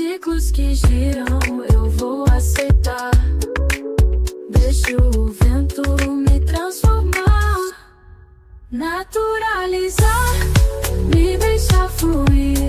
ciclos que giram, eu vou aceitar. Deixo o vento me transformar, naturalizar, me deixar fluir.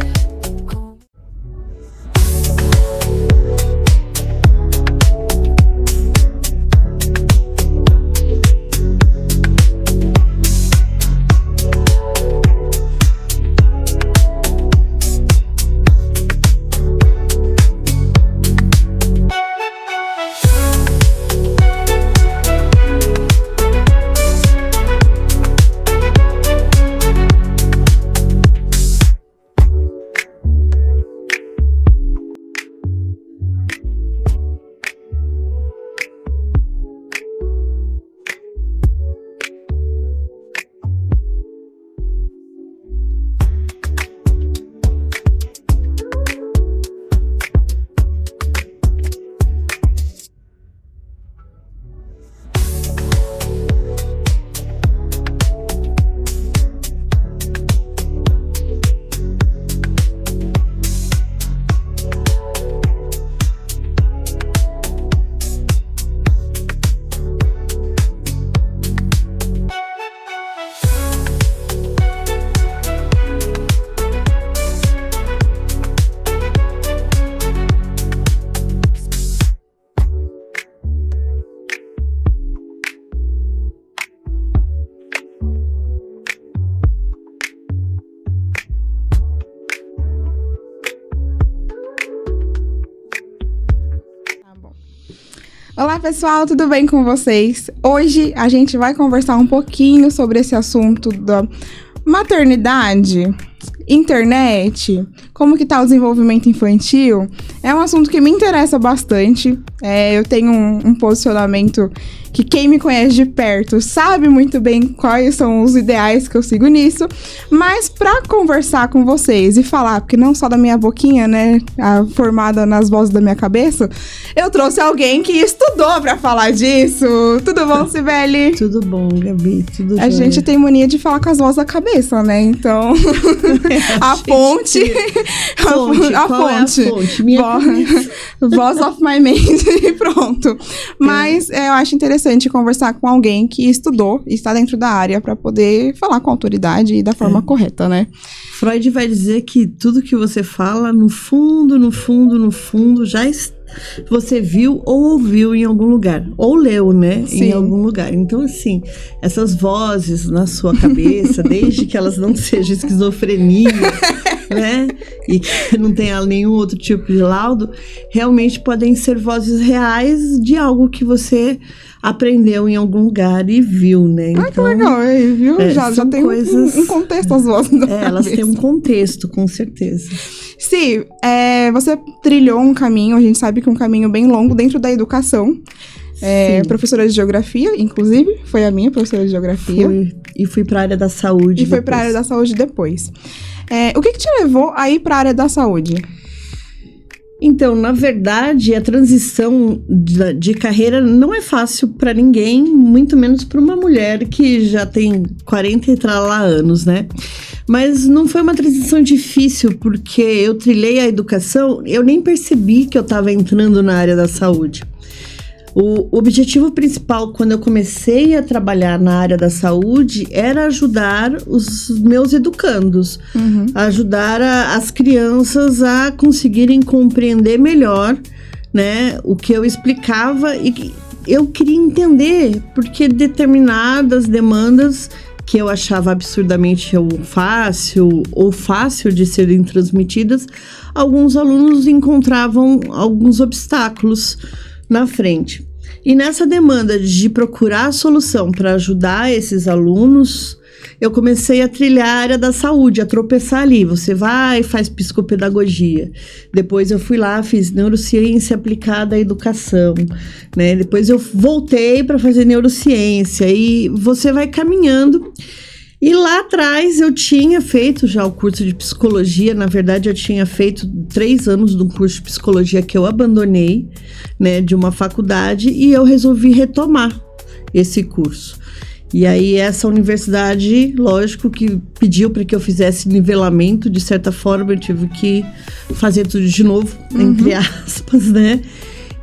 Olá pessoal, tudo bem com vocês? Hoje a gente vai conversar um pouquinho sobre esse assunto da maternidade, internet, como que tá o desenvolvimento infantil. É um assunto que me interessa bastante. Eu tenho um posicionamento que quem me conhece de perto sabe muito bem quais são os ideais que eu sigo nisso. Mas pra conversar com vocês e falar, porque não só da minha boquinha, né, formada nas vozes da minha cabeça, eu trouxe alguém que estudou pra falar disso. Tudo bom, Cibele? Tudo bom, Gabi, tudo bom. A gente tem mania de falar com as vozes da cabeça, né? Então, a fonte. A fonte? Minha Voz of my mind. E pronto. Mas eu acho interessante conversar com alguém que estudou e está dentro da área para poder falar com autoridade e da forma correta, né? Freud vai dizer que tudo que você fala, no fundo, já você viu ou ouviu em algum lugar. Ou leu, né? Sim. Em algum lugar. Então, assim, essas vozes na sua cabeça, desde que elas não sejam esquizofrenia, né? E que não tenha nenhum outro tipo de laudo, realmente podem ser vozes reais de algo que você aprendeu em algum lugar e viu, né? Então, que legal, viu? Já tem coisas, um contexto as vozes da cabeça. Elas têm um contexto, com certeza. Sim, você trilhou um caminho, a gente sabe que é um caminho bem longo dentro da educação. Professora de geografia, inclusive, foi a minha professora de geografia. Fui para a área da saúde. Foi para a área da saúde depois. O que te levou a ir para a área da saúde? Então, na verdade, a transição de carreira não é fácil para ninguém, muito menos para uma mulher que já tem 40 e tralá anos, né? Mas não foi uma transição difícil, porque eu trilhei a educação, eu nem percebi que eu estava entrando na área da saúde. O objetivo principal, quando eu comecei a trabalhar na área da saúde, era ajudar os meus educandos, ajudar as crianças a conseguirem compreender melhor, né, o que eu explicava, e eu queria entender porque determinadas demandas que eu achava absurdamente fácil de serem transmitidas, alguns alunos encontravam alguns obstáculos na frente. E nessa demanda de procurar a solução para ajudar esses alunos, eu comecei a trilhar a área da saúde, a tropeçar ali. Você vai e faz psicopedagogia. Depois eu fui lá, fiz neurociência aplicada à educação, né? Depois eu voltei para fazer neurociência e você vai caminhando. E lá atrás eu tinha feito já o curso de psicologia. Na verdade, eu tinha feito 3 anos de um curso de psicologia que eu abandonei, né, de uma faculdade, e eu resolvi retomar esse curso. E aí essa universidade, lógico que pediu para que eu fizesse nivelamento, de certa forma eu tive que fazer tudo de novo, entre aspas, né?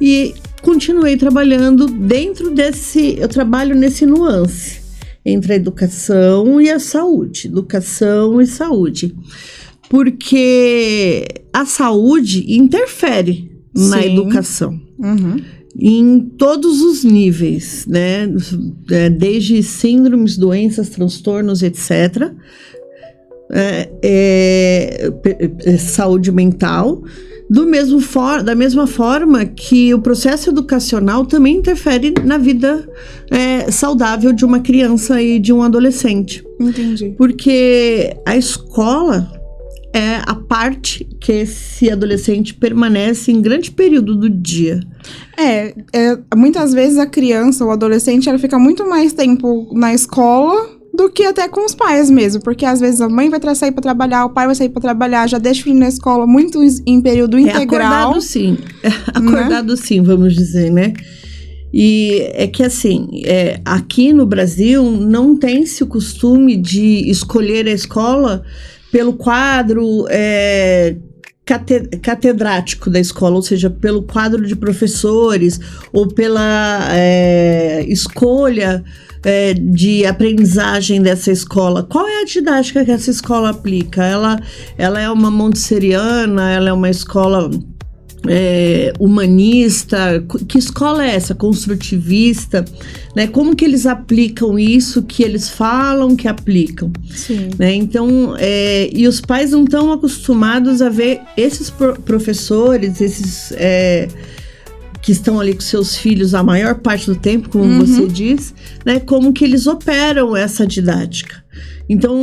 E continuei trabalhando dentro desse, eu trabalho nesse nuance entre a educação e a saúde, educação e saúde. Porque a saúde interfere na educação. Em todos os níveis, né? Desde síndromes, doenças, transtornos, etc. Saúde mental. Da mesma forma que o processo educacional também interfere na vida saudável de uma criança e de um adolescente. Entendi. Porque a escola é a parte que esse adolescente permanece em grande período do dia. Muitas vezes a criança ou adolescente, ela fica muito mais tempo na escola do que até com os pais mesmo, porque às vezes a mãe vai sair para trabalhar, o pai vai sair para trabalhar, já deixa o filho na escola muito em período integral. Acordado sim, acordado sim, vamos dizer, né? E é que assim, aqui no Brasil não tem-se o costume de escolher a escola pelo quadro catedrático da escola, ou seja, pelo quadro de professores ou pela escolha de aprendizagem dessa escola. Qual é a didática que essa escola aplica? Ela é uma montessoriana, ela é uma escola humanista? Que escola é essa? Construtivista? Né? Como que eles aplicam isso que eles falam que aplicam? Sim. Né? Então, e os pais não estão acostumados a ver esses professores, esses que estão ali com seus filhos a maior parte do tempo, como você diz, né? Como que eles operam essa didática. Então,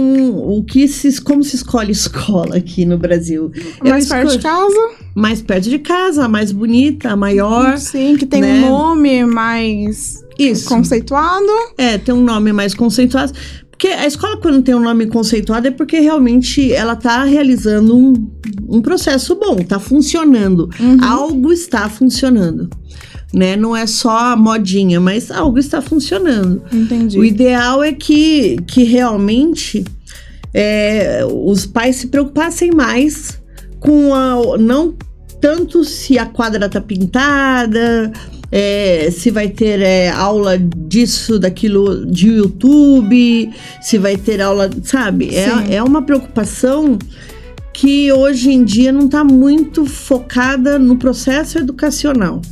como se escolhe escola aqui no Brasil? Mais perto de casa? Mais perto de casa, a mais bonita, a maior. Sim, que tem né? um nome mais conceituado. Tem um nome mais conceituado. Porque a escola, quando tem um nome conceituado, é porque realmente ela está realizando um processo bom, está funcionando. Algo está funcionando. Né? Não é só a modinha, mas algo está funcionando. Entendi. O ideal é que realmente os pais se preocupassem mais com não tanto se a quadra está pintada, se vai ter aula disso, daquilo de YouTube, se vai ter aula, sabe? É uma preocupação que hoje em dia não está muito focada no processo educacional.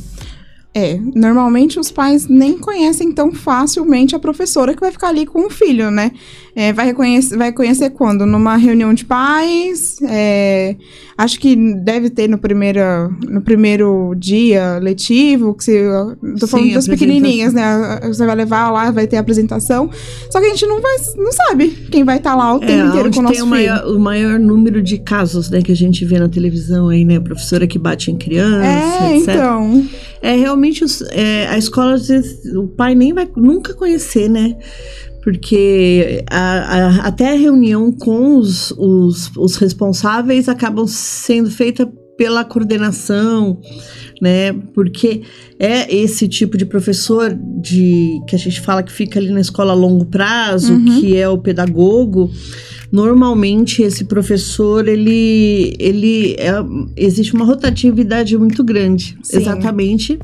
Normalmente os pais nem conhecem tão facilmente a professora que vai ficar ali com o filho, né? Vai conhecer quando? Numa reunião de pais, acho que deve ter no primeiro dia letivo, que tô falando das pequenininhas, né? Você vai levar lá, vai ter a apresentação, só que a gente não sabe quem vai estar lá o tempo inteiro com o nosso filho. O maior número de casos, né, que a gente vê na televisão aí, né? A professora que bate em criança, etc. Então... realmente a escola, às vezes, o pai nem vai nunca conhecer, né? Porque até a reunião com os responsáveis acabam sendo feita pela coordenação, né? Porque é esse tipo de professor que a gente fala que fica ali na escola a longo prazo, que é o pedagogo. Normalmente esse professor, existe uma rotatividade muito grande. Sim. Exatamente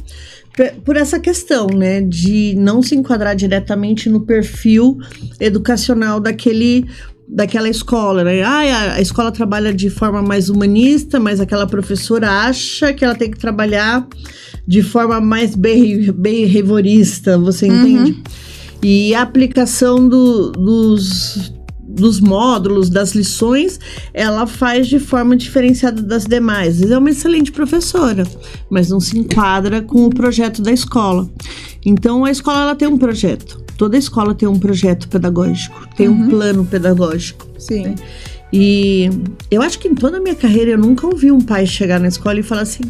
por essa questão, né, de não se enquadrar diretamente no perfil educacional daquela escola, né? A escola trabalha de forma mais humanista, mas aquela professora acha que ela tem que trabalhar de forma mais behaviorista, você entende? E a aplicação dos módulos, das lições, ela faz de forma diferenciada das demais. Ela é uma excelente professora, mas não se enquadra com o projeto da escola. Então, a escola ela tem um projeto. Toda escola tem um projeto pedagógico, tem um plano pedagógico. Sim. Né? E eu acho que em toda a minha carreira eu nunca ouvi um pai chegar na escola e falar assim: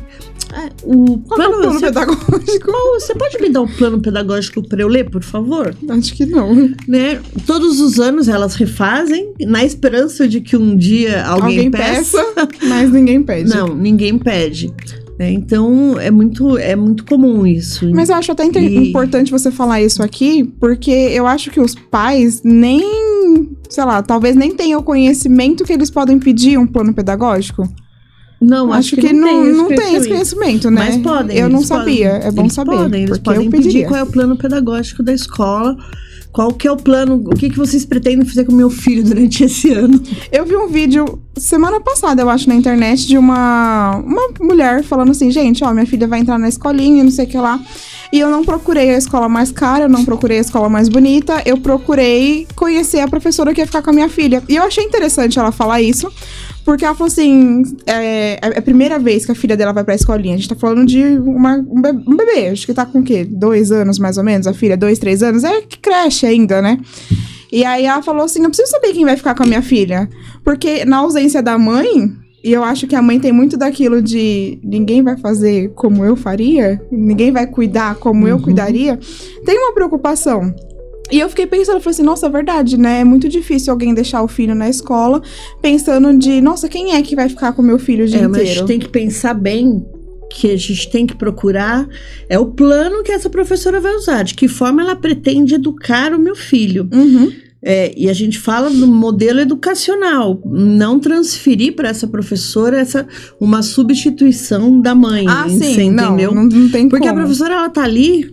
qual é o plano pedagógico? Você pode me dar um plano pedagógico para eu ler, por favor? Acho que não. Né? Todos os anos elas refazem, na esperança de que um dia alguém peça. Mas ninguém pede. Não, ninguém pede. Então, é muito comum isso. Mas eu acho até importante você falar isso aqui, porque eu acho que os pais talvez nem tenham o conhecimento que eles podem pedir um plano pedagógico. Não, acho que não tem esse conhecimento, né? Mas podem. Eu não sabia, é bom saber. Eles podem pedir qual é o plano pedagógico da escola. Qual que é o plano, o que vocês pretendem fazer com o meu filho durante esse ano? Eu vi um vídeo semana passada, eu acho, na internet, de uma mulher falando assim, gente, ó, minha filha vai entrar na escolinha, não sei o que lá. E eu não procurei a escola mais cara, eu não procurei a escola mais bonita, eu procurei conhecer a professora que ia ficar com a minha filha. E eu achei interessante ela falar isso, porque ela falou assim, é a primeira vez que a filha dela vai pra escolinha. A gente tá falando de um bebê, acho que tá com o quê? 2 anos, mais ou menos, a filha, 2, 3 anos, é que creche ainda, né? E aí ela falou assim, eu preciso saber quem vai ficar com a minha filha. Porque na ausência da mãe, e eu acho que a mãe tem muito daquilo de ninguém vai fazer como eu faria, ninguém vai cuidar como eu cuidaria, tem uma preocupação. E eu fiquei pensando, eu falei assim, nossa, é verdade, né? É muito difícil alguém deixar o filho na escola pensando de, nossa, quem é que vai ficar com o meu filho o dia inteiro? Mas a gente tem que pensar bem que a gente tem que procurar o plano que essa professora vai usar, de que forma ela pretende educar o meu filho. E a gente fala do modelo educacional, não transferir para essa professora uma substituição da mãe. Sim, entendeu? Não tem Porque como. a professora, ela tá ali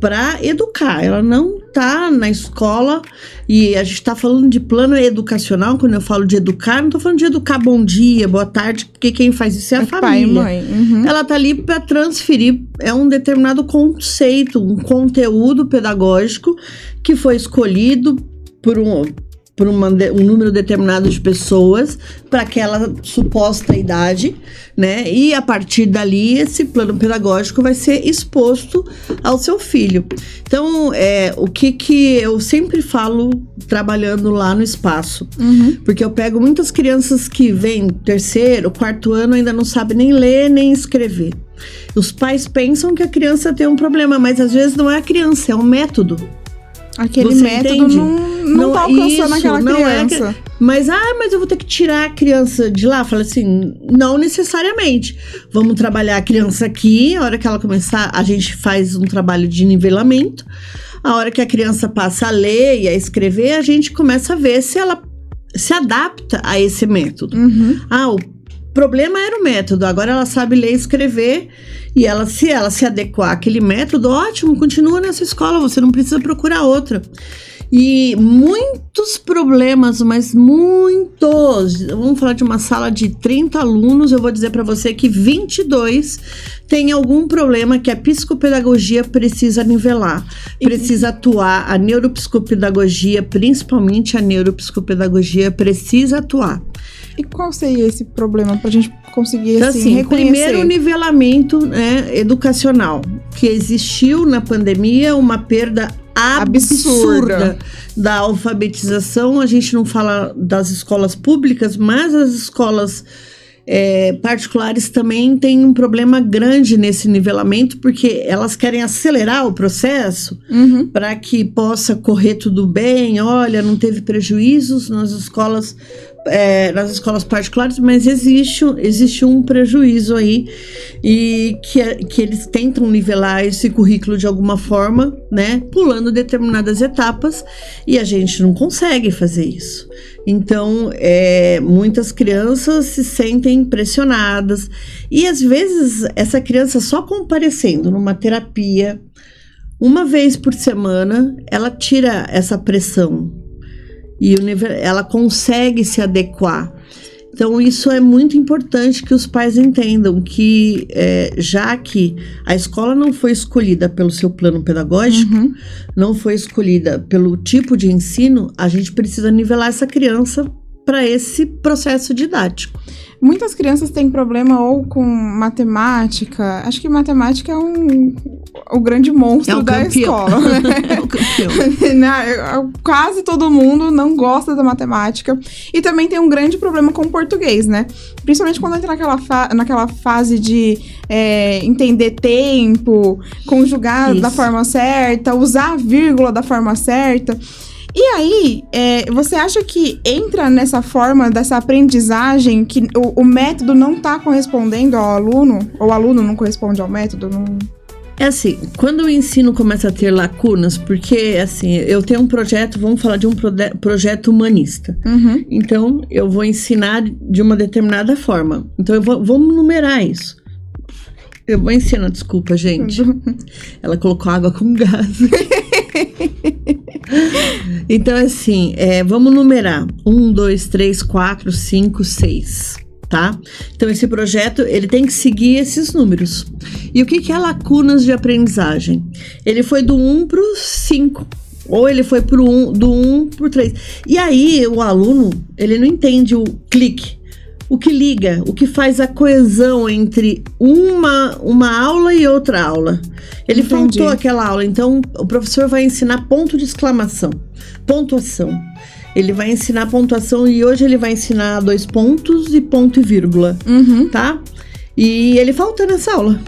para educar, ela não tá na escola, e a gente tá falando de plano educacional. Quando eu falo de educar, não tô falando de educar bom dia, boa tarde, porque quem faz isso é a família. Pai e mãe. Ela tá ali para transferir um determinado conceito, um conteúdo pedagógico que foi escolhido por um número determinado de pessoas para aquela suposta idade, né? E a partir dali, esse plano pedagógico vai ser exposto ao seu filho. Então, o que eu sempre falo trabalhando lá no espaço, porque eu pego muitas crianças que vêm 3º, 4º ano, ainda não sabem nem ler, nem escrever. Os pais pensam que a criança tem um problema, mas às vezes não é a criança, é um método. Aquele Você método não tá alcançando aquela criança. Mas eu vou ter que tirar a criança de lá? Fala assim, não necessariamente. Vamos trabalhar a criança aqui, a hora que ela começar, a gente faz um trabalho de nivelamento. A hora que a criança passa a ler e a escrever, a gente começa a ver se ela se adapta a esse método. O problema era o método, agora ela sabe ler e escrever, e se ela se adequar àquele método, ótimo, continua nessa escola, você não precisa procurar outra. E muitos problemas, mas muitos, vamos falar de uma sala de 30 alunos, eu vou dizer para você que 22 tem algum problema que a psicopedagogia precisa nivelar, precisa atuar, a neuropsicopedagogia, principalmente a neuropsicopedagogia, precisa atuar. E qual seria esse problema pra gente conseguir, então, assim, reconhecer? Primeiro, o nivelamento, educacional, que existiu na pandemia, uma perda absurda da alfabetização. A gente não fala das escolas públicas, mas as escolas particulares também têm um problema grande nesse nivelamento, porque elas querem acelerar o processo para que possa correr tudo bem. Olha, não teve prejuízos nas escolas particulares, mas existe um prejuízo aí, e que eles tentam nivelar esse currículo de alguma forma, né, pulando determinadas etapas, e a gente não consegue fazer isso. Então, muitas crianças se sentem pressionadas, e às vezes essa criança só comparecendo numa terapia uma vez por semana, ela tira essa pressão e ela consegue se adequar. Então, isso é muito importante que os pais entendam que, já que a escola não foi escolhida pelo seu plano pedagógico, não foi escolhida pelo tipo de ensino, a gente precisa nivelar essa criança para esse processo didático. Muitas crianças têm problema ou com matemática. Acho que matemática é o grande monstro da escola. Né? É o campeão. Quase todo mundo não gosta da matemática. E também tem um grande problema com o português, né? Principalmente quando entra naquela fase de entender tempo, conjugar da forma certa, usar a vírgula da forma certa. E aí, você acha que entra nessa forma dessa aprendizagem que o método não tá correspondendo ao aluno? Ou o aluno não corresponde ao método? Não... É assim, quando o ensino começa a ter lacunas, porque assim, eu tenho um projeto, vamos falar de um projeto humanista. Uhum. Então, eu vou ensinar de uma determinada forma. Então, vamos numerar isso. Eu vou ensinar, desculpa, gente. Ela colocou água com gás. Então, assim, vamos numerar. 1, 2, 3, 4, 5, 6. Tá? Então, esse projeto, ele tem que seguir esses números. E o que é lacunas de aprendizagem? Ele foi do 1 para o 5. Ou ele foi do 1 para o 3. E aí, o aluno, ele não entende o clique. O que liga, o que faz a coesão entre uma aula e outra aula. Ele faltou aquela aula, então o professor vai ensinar ponto de exclamação, pontuação. Ele vai ensinar pontuação e hoje ele vai ensinar 2 pontos e ponto e vírgula, tá? E ele falta nessa aula,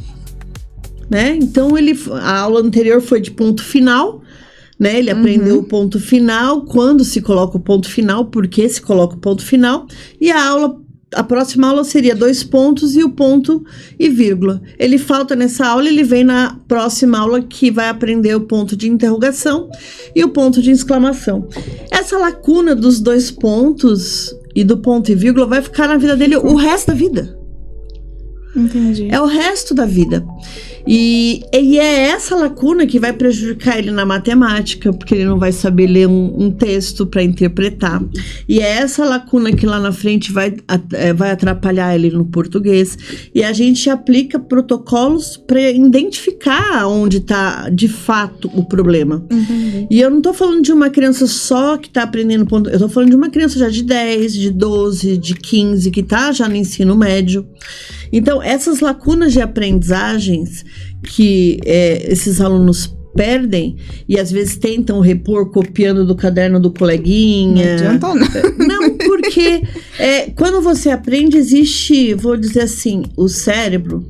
né? Então a aula anterior foi de ponto final, né? Ele aprendeu o ponto final, quando se coloca o ponto final, por que se coloca o ponto final, e a próxima aula seria 2 pontos e o ponto e vírgula. Ele falta nessa aula, ele vem na próxima aula que vai aprender o ponto de interrogação e o ponto de exclamação. Essa lacuna dos 2 pontos e do ponto e vírgula vai ficar na vida dele o resto da vida. Entendi. É o resto da vida. E é essa lacuna que vai prejudicar ele na matemática, porque ele não vai saber ler um texto para interpretar. E é essa lacuna que lá na frente vai atrapalhar ele no português. E a gente aplica protocolos para identificar onde está de fato o problema. E eu não estou falando de uma criança só que está aprendendo ponto. Eu estou falando de uma criança já de 10, de 12, de 15, que está já no ensino médio. Então, essas lacunas de aprendizagens que esses alunos perdem e às vezes tentam repor copiando do caderno do coleguinha. Não adianta não. Não, porque quando você aprende, existe, vou dizer assim, o cérebro,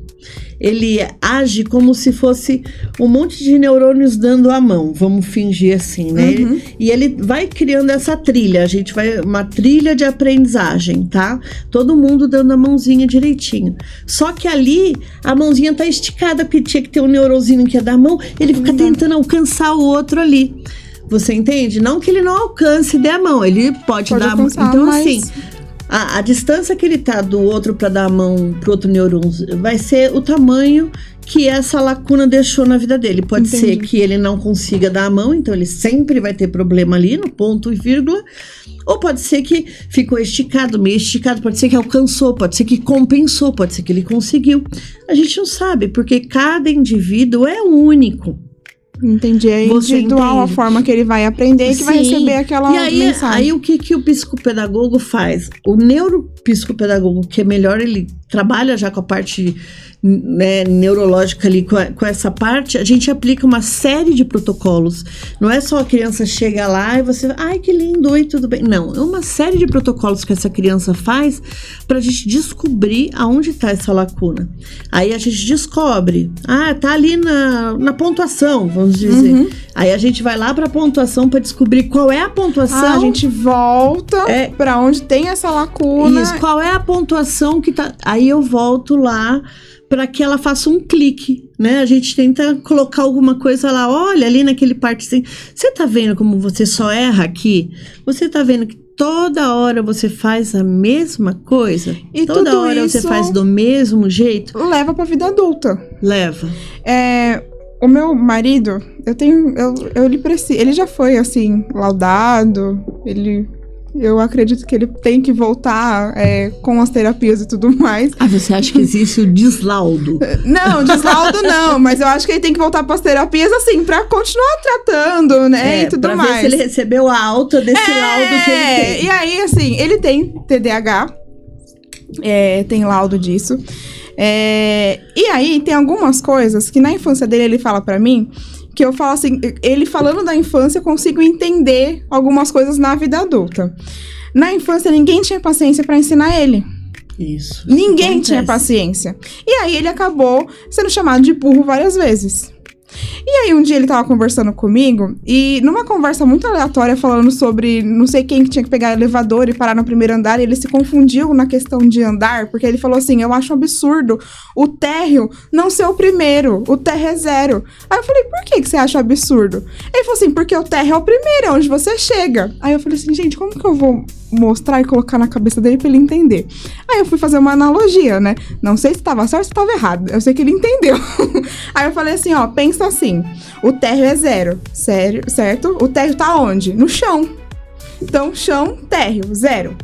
ele age como se fosse um monte de neurônios dando a mão, vamos fingir assim, né? E ele vai criando essa trilha, uma trilha de aprendizagem, tá? Todo mundo dando a mãozinha direitinho. Só que ali, a mãozinha tá esticada, porque tinha que ter um neurônio que ia dar a mão, ele fica tentando alcançar o outro ali. Você entende? Não que ele não alcance e dê a mão, ele pode dar a mão. Então, mas... assim... A distância que ele tá do outro para dar a mão pro outro neurônio vai ser o tamanho que essa lacuna deixou na vida dele. Pode ser que ele não consiga dar a mão, então ele sempre vai ter problema ali no ponto e vírgula. Ou pode ser que ficou esticado, meio esticado, pode ser que alcançou, pode ser que compensou, pode ser que ele conseguiu. A gente não sabe, porque cada indivíduo é único. Entendi, é individual a forma que ele vai aprender e que vai receber aquela mensagem. Aí o que o psicopedagogo faz? O neuropsicopedagogo, que é melhor, ele trabalha já com a parte neurológica ali, com essa parte, a gente aplica uma série de protocolos. Não é só a criança chega lá e você, ai que lindo, oi, tudo bem. Não, é uma série de protocolos que essa criança faz pra gente descobrir aonde tá essa lacuna. Aí a gente descobre, tá ali na pontuação, vamos dizer. Aí a gente vai lá pra pontuação pra descobrir qual é a pontuação. A gente volta pra onde tem essa lacuna. Isso, qual é a pontuação que tá... Aí eu volto lá para que ela faça um clique, né? A gente tenta colocar alguma coisa lá, olha, ali naquele partezinho. Você tá vendo como você só erra aqui? Você tá vendo que toda hora você faz a mesma coisa? E toda hora você faz do mesmo jeito? Leva pra vida adulta. Leva. O meu marido, ele já foi, assim, laudado, eu acredito que ele tem que voltar com as terapias e tudo mais. Você acha que existe o deslaudo? Não, deslaudo não, mas eu acho que ele tem que voltar para as terapias, assim, para continuar tratando, né, e tudo pra mais. Ver se ele recebeu a alta desse laudo que ele tem. E aí, assim, ele tem TDAH, tem laudo disso. E aí, tem algumas coisas que na infância dele ele fala para mim, que eu falo assim, ele falando da infância, eu consigo entender algumas coisas na vida adulta. Na infância, ninguém tinha paciência para ensinar ele. Isso. Ninguém tinha paciência. E aí, ele acabou sendo chamado de burro várias vezes. E aí um dia ele tava conversando comigo e numa conversa muito aleatória falando sobre não sei quem que tinha que pegar elevador e parar no primeiro andar, e ele se confundiu na questão de andar, porque ele falou assim, eu acho um absurdo o térreo não ser o primeiro, o térreo é 0. Aí eu falei, por que você acha absurdo? Ele falou assim, porque o térreo é o primeiro, é onde você chega. Aí eu falei assim, gente, como que eu vou mostrar e colocar na cabeça dele pra ele entender? Aí eu fui fazer uma analogia, né? Não sei se tava certo ou se tava errado. Eu sei que ele entendeu. Aí eu falei assim, ó, pensa assim. O térreo é 0, certo? O térreo tá onde? No chão. Então, chão, térreo, 0.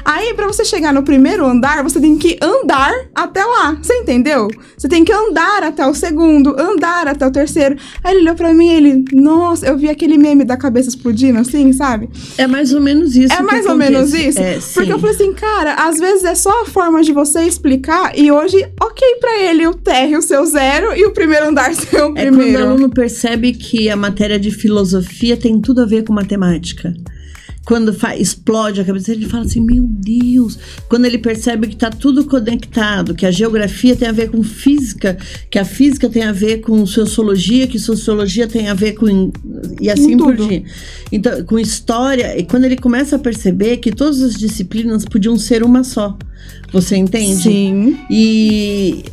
Aí, pra você chegar no primeiro andar, você tem que andar até lá. Você entendeu? Você tem que andar até o segundo, andar até o terceiro. Aí ele olhou pra mim e ele... Nossa, eu vi aquele meme da cabeça explodindo, assim, sabe? É mais ou menos isso. É mais ou menos isso? Porque eu falei assim, cara, às vezes é só a forma de você explicar e hoje, ok pra ele o térreo ser o 0 e o primeiro andar ser o primeiro. É quando o aluno percebe que a matéria de filosofia tem tudo a ver com matemática. Quando explode a cabeça, ele fala assim, meu Deus. Quando ele percebe que está tudo conectado, que a geografia tem a ver com física, que a física tem a ver com sociologia, que sociologia tem a ver com... E assim por diante. Então, com história. E quando ele começa a perceber que todas as disciplinas podiam ser uma só. Você entende? Sim. E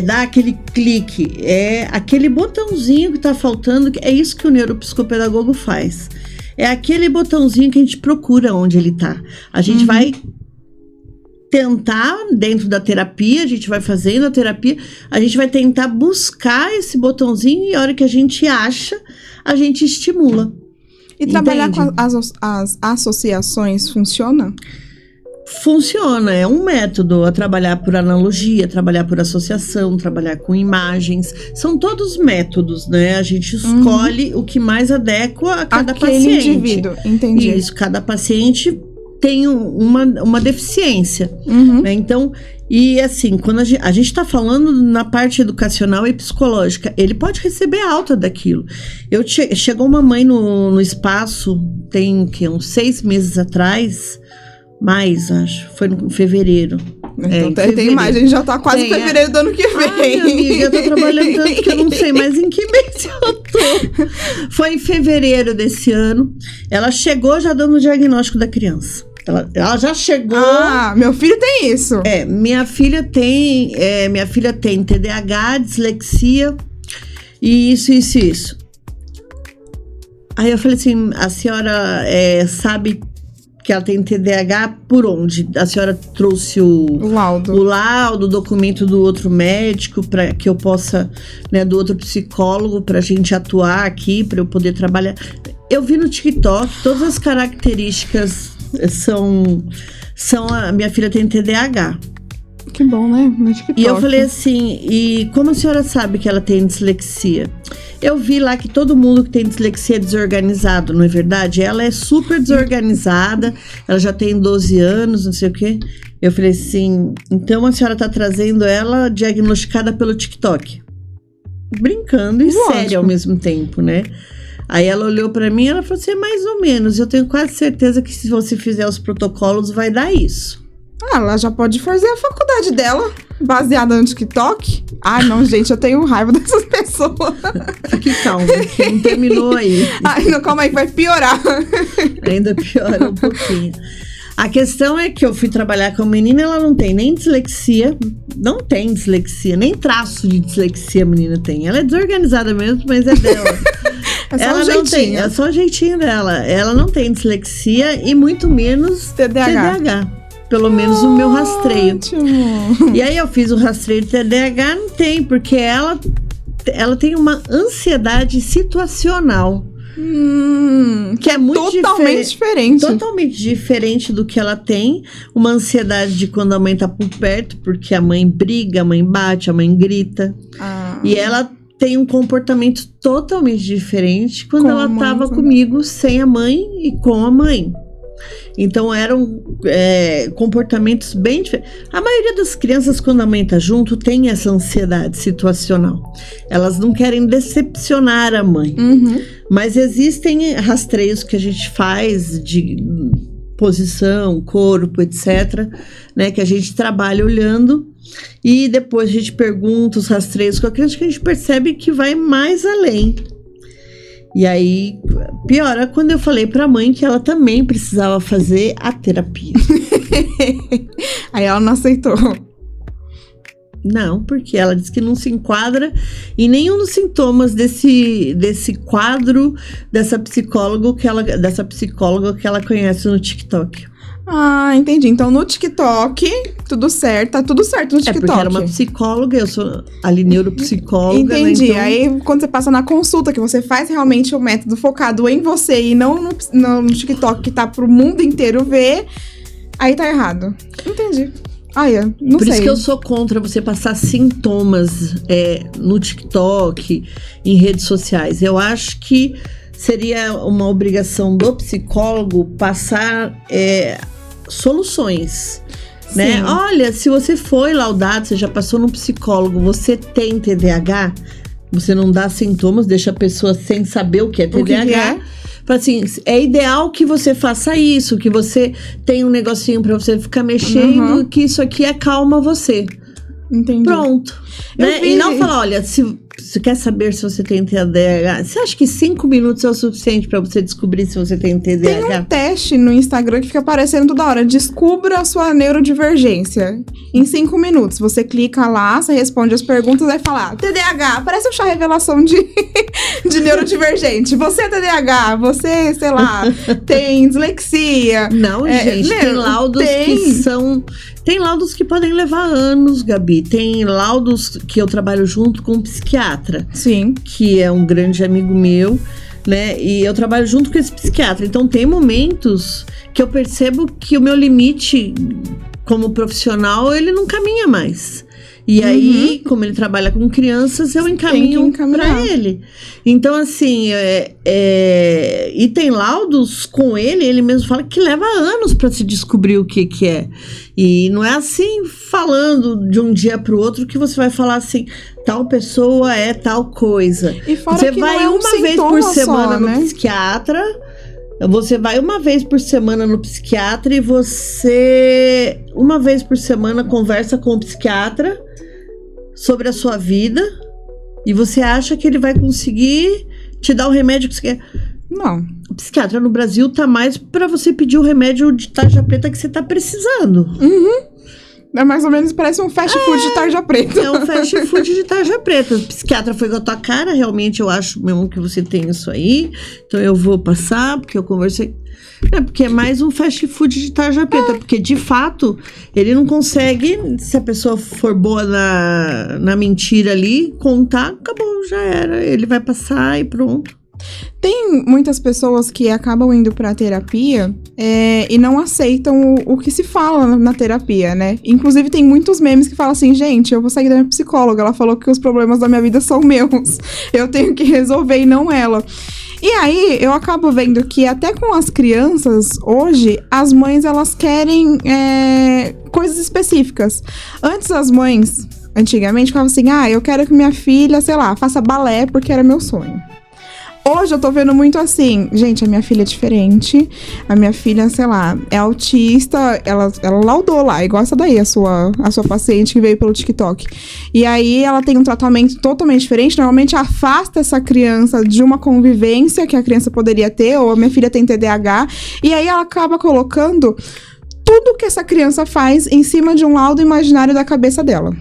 dar aquele clique. É aquele botãozinho que está faltando. É isso que o neuropsicopedagogo faz. É aquele botãozinho que a gente procura onde ele tá. A gente vai tentar, dentro da terapia, a gente vai fazendo a terapia, a gente vai tentar buscar esse botãozinho e a hora que a gente acha, a gente estimula. E trabalhar com as associações funciona? Funciona, é um método a trabalhar por analogia, trabalhar por associação, trabalhar com imagens, são todos métodos, né? A gente escolhe o que mais adequa a cada paciente. Indivíduo, entendi. Isso, cada paciente tem uma deficiência, né? Então, e assim, quando a gente está falando na parte educacional e psicológica, ele pode receber alta daquilo. Chegou uma mãe no espaço, tem uns 6 meses atrás... Mais, acho. Foi em fevereiro. Então tem mais, a gente já tá quase em fevereiro do ano que vem. Ai, amiga, eu tô trabalhando tanto que eu não sei mais em que mês eu tô. Foi em fevereiro desse ano. Ela chegou já dando o diagnóstico da criança. Ela já chegou... Ah, meu filho tem isso. Minha filha tem TDAH, dislexia e isso. Aí eu falei assim, a senhora sabe... que ela tem TDAH por onde? A senhora trouxe o laudo, o documento do outro médico para que eu possa, né, do outro psicólogo para a gente atuar aqui, para eu poder trabalhar. Eu vi no TikTok, todas as características são a minha filha tem TDAH. Que bom, né? No TikTok. E eu falei assim, e como a senhora sabe que ela tem dislexia? Eu vi lá que todo mundo que tem dislexia é desorganizado, não é verdade? Ela é super desorganizada, ela já tem 12 anos, não sei o quê. Eu falei assim, então a senhora tá trazendo ela diagnosticada pelo TikTok. Brincando e séria ao mesmo tempo, né? Aí ela olhou pra mim e ela falou assim, mais ou menos, eu tenho quase certeza que se você fizer os protocolos vai dar isso. Ah, ela já pode fazer a faculdade dela, baseada no TikTok. Ai, não, gente, eu tenho raiva dessas pessoas. Fique calma, que não terminou aí. Ai, não, calma aí, vai piorar. Ainda piora um pouquinho. A questão é que eu fui trabalhar com a menina, ela não tem nem dislexia, nem traço de dislexia a menina tem. Ela é desorganizada mesmo, mas é dela. Ela não tem, é só o jeitinho dela. Ela não tem dislexia e muito menos TDAH. Pelo menos o meu rastreio. E aí eu fiz o rastreio de TDAH, não tem, porque ela tem uma ansiedade situacional. Que é muito diferente. Totalmente diferente do que ela tem. Uma ansiedade de quando a mãe tá por perto, porque a mãe briga, a mãe bate, a mãe grita. E ela tem um comportamento totalmente diferente quando ela tava comigo sem a mãe e com a mãe. Então eram comportamentos bem diferentes. A maioria das crianças, quando a mãe tá junto, tem essa ansiedade situacional. Elas não querem decepcionar a mãe. Mas existem rastreios que a gente faz de posição, corpo, etc., né, que a gente trabalha olhando E depois a gente pergunta os rastreios com a criança, que a gente percebe que vai mais além. E aí, piora quando eu falei pra mãe que ela também precisava fazer a terapia. Aí ela não aceitou. Não, porque ela disse que não se enquadra em nenhum dos sintomas desse quadro dessa psicóloga que ela conhece no TikTok. Ah, entendi. Então no TikTok, tudo certo, tá tudo certo no TikTok. Porque era uma psicóloga, eu sou ali neuropsicóloga. Entendi. Né? Então... Aí quando você passa na consulta, que você faz realmente o método focado em você e não no TikTok que tá pro mundo inteiro ver, aí tá errado. Entendi. Não sei. Por isso que eu sou contra você passar sintomas no TikTok, em redes sociais. Eu acho que seria uma obrigação do psicólogo passar soluções, né? Olha, se você foi laudado, você já passou no psicólogo, você tem TDAH, você não dá sintomas, deixa a pessoa sem saber o que é TDAH. O que é? Assim, é ideal que você faça isso, que você tenha um negocinho pra você ficar mexendo, que isso aqui acalma você. Entendi. Pronto. Né? E não falar, olha, se você quer saber se você tem TDAH, você acha que 5 minutos é o suficiente pra você descobrir se você tem TDAH? Tem um teste no Instagram que fica aparecendo toda hora. Descubra a sua neurodivergência. Em 5 minutos. Você clica lá, você responde as perguntas e vai falar TDAH. Parece um chá revelação de neurodivergente. Você é TDAH, você, sei lá, tem dislexia. Não, gente, tem laudos que são... Tem laudos que podem levar anos, Gabi. Tem laudos que eu trabalho junto com um psiquiatra. Sim. Que é um grande amigo meu, né? E eu trabalho junto com esse psiquiatra. Então, tem momentos que eu percebo que o meu limite como profissional, ele não caminha mais. E aí, como ele trabalha com crianças, eu encaminho para ele. Então, assim, e tem laudos com ele mesmo fala que leva anos para se descobrir o que é. E não é assim, falando de um dia para o outro, que você vai falar assim, tal pessoa é tal coisa. E fora você que vai não é uma vez por semana só, no né? psiquiatra. Você vai uma vez por semana no psiquiatra e você, uma vez por semana, conversa com o psiquiatra sobre a sua vida e você acha que ele vai conseguir te dar o remédio que você quer. Não. O psiquiatra no Brasil tá mais pra você pedir o remédio de tarja preta que você tá precisando. É mais ou menos, parece um fast food de tarja preta. É um fast food de tarja preta. O psiquiatra foi com a tua cara, realmente eu acho mesmo que você tem isso aí. Então eu vou passar, porque eu conversei... porque é mais um fast food de tarja preta. Porque, de fato, ele não consegue, se a pessoa for boa na mentira ali, contar, acabou, já era. Ele vai passar e pronto. Tem muitas pessoas que acabam indo pra terapia e não aceitam o que se fala na terapia, né? Inclusive, tem muitos memes que falam assim, gente, eu vou sair da minha psicóloga, ela falou que os problemas da minha vida são meus, eu tenho que resolver e não ela. E aí, eu acabo vendo que até com as crianças, hoje, as mães, elas querem coisas específicas. Antes, as mães, antigamente, falavam assim, eu quero que minha filha, sei lá, faça balé porque era meu sonho. Hoje eu tô vendo muito assim, gente, a minha filha é diferente, a minha filha, sei lá, é autista, ela laudou lá, igual essa daí, a sua paciente que veio pelo TikTok. E aí ela tem um tratamento totalmente diferente, normalmente afasta essa criança de uma convivência que a criança poderia ter, ou a minha filha tem TDAH, e aí ela acaba colocando tudo que essa criança faz em cima de um laudo imaginário da cabeça dela.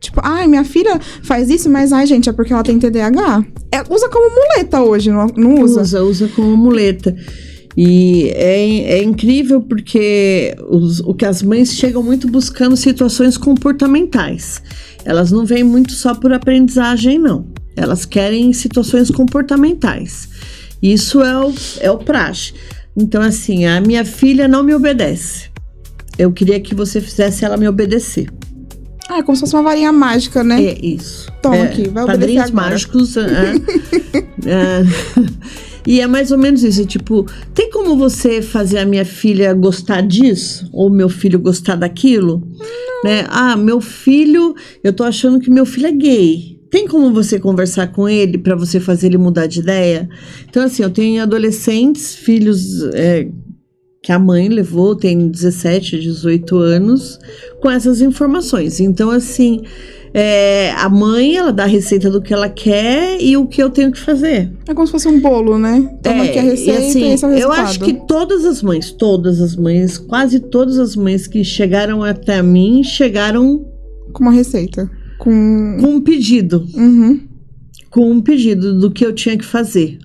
Tipo, minha filha faz isso, mas, gente, é porque ela tem TDAH. Usa como muleta hoje, não usa? Usa como muleta. E é incrível porque o que as mães chegam muito buscando situações comportamentais. Elas não vêm muito só por aprendizagem, não. Elas querem situações comportamentais. Isso é o praxe. Então, assim, a minha filha não me obedece. Eu queria que você fizesse ela me obedecer. É como se fosse uma varinha mágica, né? É isso. Toma aqui, vai obedecer padrinhos agora. mágicos. E é mais ou menos isso. Tipo, tem como você fazer a minha filha gostar disso? Ou meu filho gostar daquilo? Né? Meu filho... Eu tô achando que meu filho é gay. Tem como você conversar com ele pra você fazer ele mudar de ideia? Então, assim, eu tenho adolescentes, filhos... que a mãe levou, tem 17, 18 anos, com essas informações. Então, assim, a mãe, ela dá a receita do que ela quer e o que eu tenho que fazer. É como se fosse um bolo, né? Toma aqui a receita e assim, e esse é o eu resultado. acho que todas as mães, quase todas as mães que chegaram até mim, chegaram Com uma receita. Com um pedido. Uhum. Com um pedido do que eu tinha que fazer,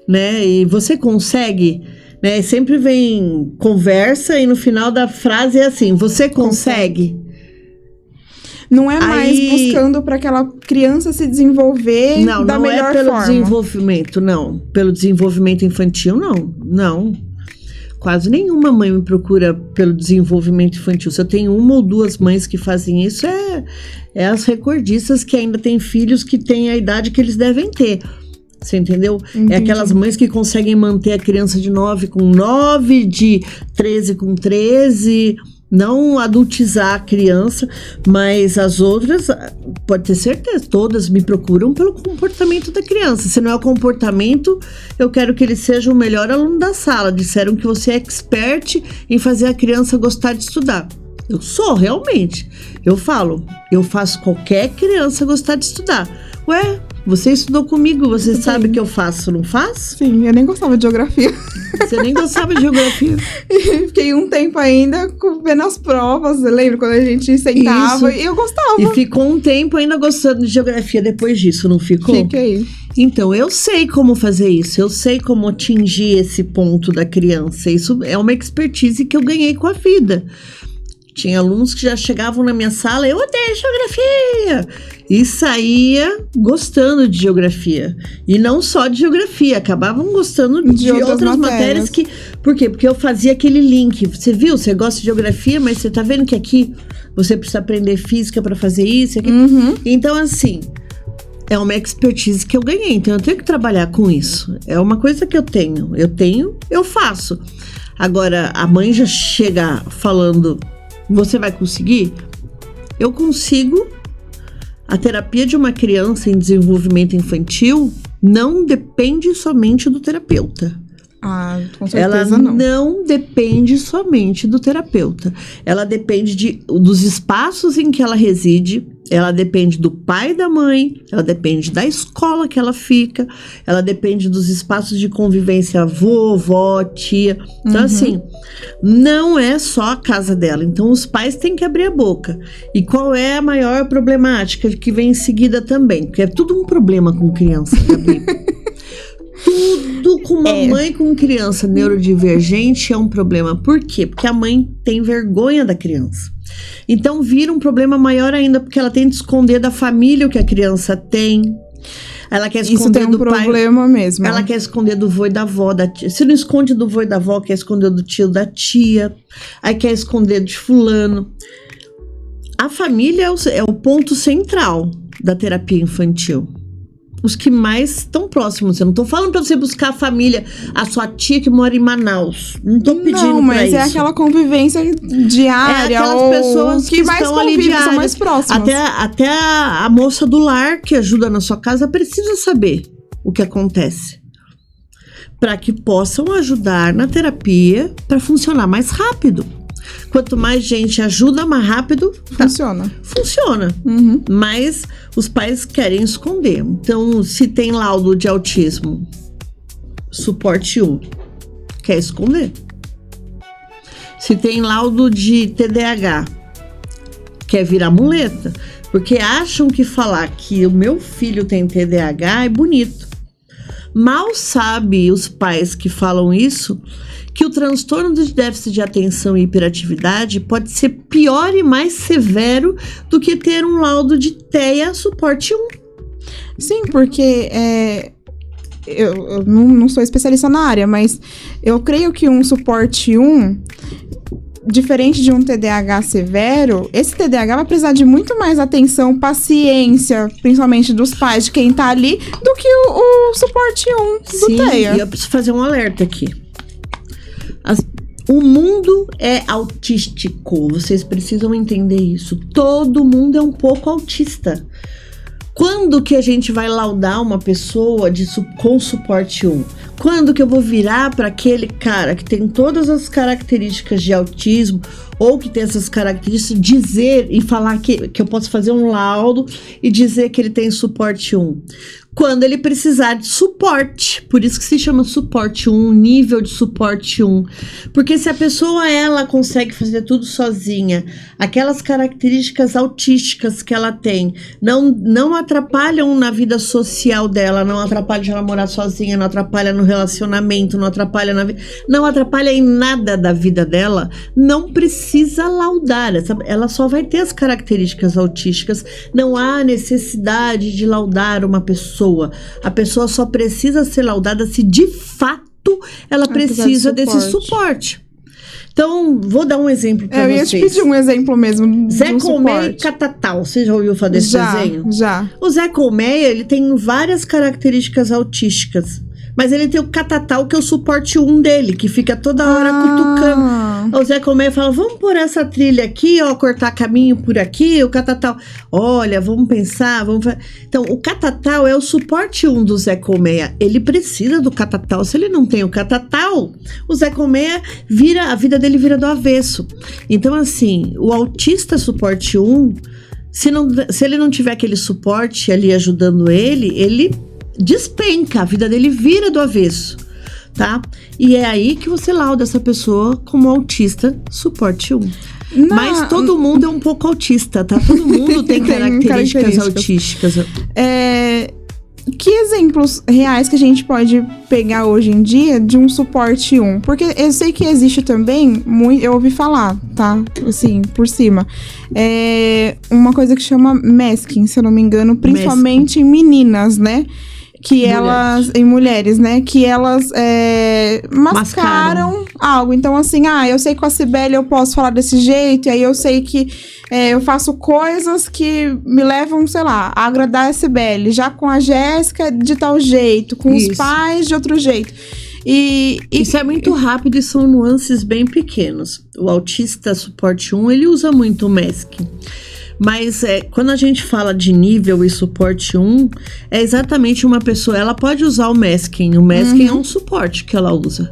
né? E você consegue, né? Sempre vem conversa e no final da frase é assim, você consegue? Não é mais Aí- buscando para aquela criança se desenvolver Não, da não melhor é pelo forma. desenvolvimento, não. Pelo desenvolvimento infantil, não. Quase nenhuma mãe me procura pelo desenvolvimento infantil. Se eu tenho uma ou duas mães que fazem isso, é as recordistas que ainda têm filhos que têm a idade que eles devem ter. Você entendeu? Entendi. É aquelas mães que conseguem manter a criança de 9 com 9, de 13 com 13, não adultizar a criança, mas as outras, pode ter certeza, todas me procuram pelo comportamento da criança. Se não é o comportamento, eu quero que ele seja o melhor aluno da sala. Disseram que você é expert em fazer a criança gostar de estudar. Eu sou, realmente. Eu faço qualquer criança gostar de estudar. Ué, você estudou comigo, você sabe que eu faço, não faço? Sim, eu nem gostava de geografia. Você nem gostava de geografia. Fiquei um tempo ainda vendo as provas. Eu lembro quando a gente sentava Isso. e eu gostava. E ficou um tempo ainda gostando de geografia depois disso, não ficou? Fiquei. Então, eu sei como fazer isso, eu sei como atingir esse ponto da criança. Isso é uma expertise que eu ganhei com a vida. Tinha alunos que já chegavam na minha sala, eu odeio geografia! E saía gostando de geografia. E não só de geografia, acabavam gostando de outras matérias que... Por quê? Porque eu fazia aquele link. Você viu? Você gosta de geografia, mas você tá vendo que aqui você precisa aprender física para fazer isso e aquilo. Uhum. Então, assim, é uma expertise que eu ganhei. Então, eu tenho que trabalhar com isso. É uma coisa que eu tenho. Eu faço. Agora, a mãe já chega falando... Você vai conseguir? Eu consigo. A terapia de uma criança em desenvolvimento infantil não depende somente do terapeuta. Ah, com Ela certeza não. depende somente do terapeuta. Ela depende dos espaços em que ela reside, ela depende do pai e da mãe, ela depende da escola que ela fica, ela depende dos espaços de convivência vó, tia. Então, assim, não é só a casa dela. Então, os pais têm que abrir a boca. E qual é a maior problemática que vem em seguida também? Porque é tudo um problema com criança, Gabi. Tudo com uma mãe com criança neurodivergente é um problema. Por quê? Porque a mãe tem vergonha da criança. Então vira um problema maior ainda, porque ela tem que esconder da família o que a criança tem. Ela quer esconder Isso tem um do pai. problema mesmo. Ela quer esconder do vô e da avó, da tia. Se não esconde do vô e da avó, quer esconder do tio, da tia. Aí quer esconder de fulano. A família é o ponto central da terapia infantil. Os que mais estão próximos. Eu não tô falando pra você buscar a família, a sua tia que mora em Manaus. Não tô pedindo não, mas pra isso. é aquela convivência diária. É aquelas ou pessoas que mais estão ali convivem, são diárias. mais próximas. Até a moça do lar que ajuda na sua casa precisa saber o que acontece. Para que possam ajudar na terapia para funcionar mais rápido. Quanto mais gente ajuda, mais rápido funciona. Uhum. Mas os pais querem esconder. Então, se tem laudo de autismo, suporte 1, quer esconder. Se tem laudo de TDAH, quer virar muleta. Porque acham que falar que o meu filho tem TDAH é bonito. Mal sabe os pais que falam isso, que o transtorno de déficit de atenção e hiperatividade pode ser pior e mais severo do que ter um laudo de TEA suporte 1. Sim, porque eu não sou especialista na área, mas eu creio que um suporte 1, diferente de um TDAH severo, esse TDAH vai precisar de muito mais atenção, paciência, principalmente dos pais, de quem tá ali, do que o suporte 1 do TEA. E eu preciso fazer um alerta aqui. O mundo é autístico, vocês precisam entender isso. Todo mundo é um pouco autista. Quando que a gente vai laudar uma pessoa com suporte 1? Quando que eu vou virar para aquele cara que tem todas as características de autismo ou que tem essas características, dizer e falar que eu posso fazer um laudo e dizer que ele tem suporte 1? Quando ele precisar de suporte, por isso que se chama suporte 1, nível de suporte 1, porque se a pessoa, ela consegue fazer tudo sozinha, aquelas características autísticas que ela tem, não atrapalham na vida social dela, não atrapalha de ela morar sozinha, não atrapalha no relacionamento, não atrapalha não atrapalha em nada da vida dela, não precisa laudar, ela só vai ter as características autísticas, não há necessidade de laudar uma pessoa. A pessoa só precisa ser laudada se de fato ela precisa desse suporte. Então, vou dar um exemplo para vocês. Eu ia te pedir um exemplo mesmo. Zé Colmeia e Catatal. Você já ouviu falar desse desenho? Já. O Zé Colmeia, ele tem várias características autísticas. Mas ele tem o Catatal, que é o suporte 1 dele, que fica toda hora cutucando. O Zé Colmeia fala, vamos por essa trilha aqui, ó, cortar caminho por aqui. O Catatal, olha, vamos pensar, Então, o Catatal é o suporte 1 do Zé Colmeia. Ele precisa do Catatal. Se ele não tem o Catatal, o Zé Colmeia a vida dele vira do avesso. Então, assim, o autista suporte 1, se ele não tiver aquele suporte ali ajudando ele despenca, a vida dele vira do avesso, tá? E é aí que você lauda essa pessoa como autista suporte 1. Mas todo mundo é um pouco autista, tá? Todo mundo tem características autísticas. Que exemplos reais que a gente pode pegar hoje em dia de um suporte 1? Porque eu sei que existe também, eu ouvi falar, tá? Assim, por cima. Uma coisa que chama masking, se eu não me engano, principalmente em meninas, né? Em mulheres, né? Que elas mascaram algo. Então, assim, eu sei que com a Cibele eu posso falar desse jeito, e aí eu sei que eu faço coisas que me levam, sei lá, a agradar a Cibele. Já com a Jéssica, de tal jeito, com os pais, de outro jeito. Isso é muito rápido e são nuances bem pequenos. O autista suporte 1, ele usa muito o masking. Mas quando a gente fala de nível e suporte 1, é exatamente uma pessoa, ela pode usar o masking. O masking é um suporte que ela usa,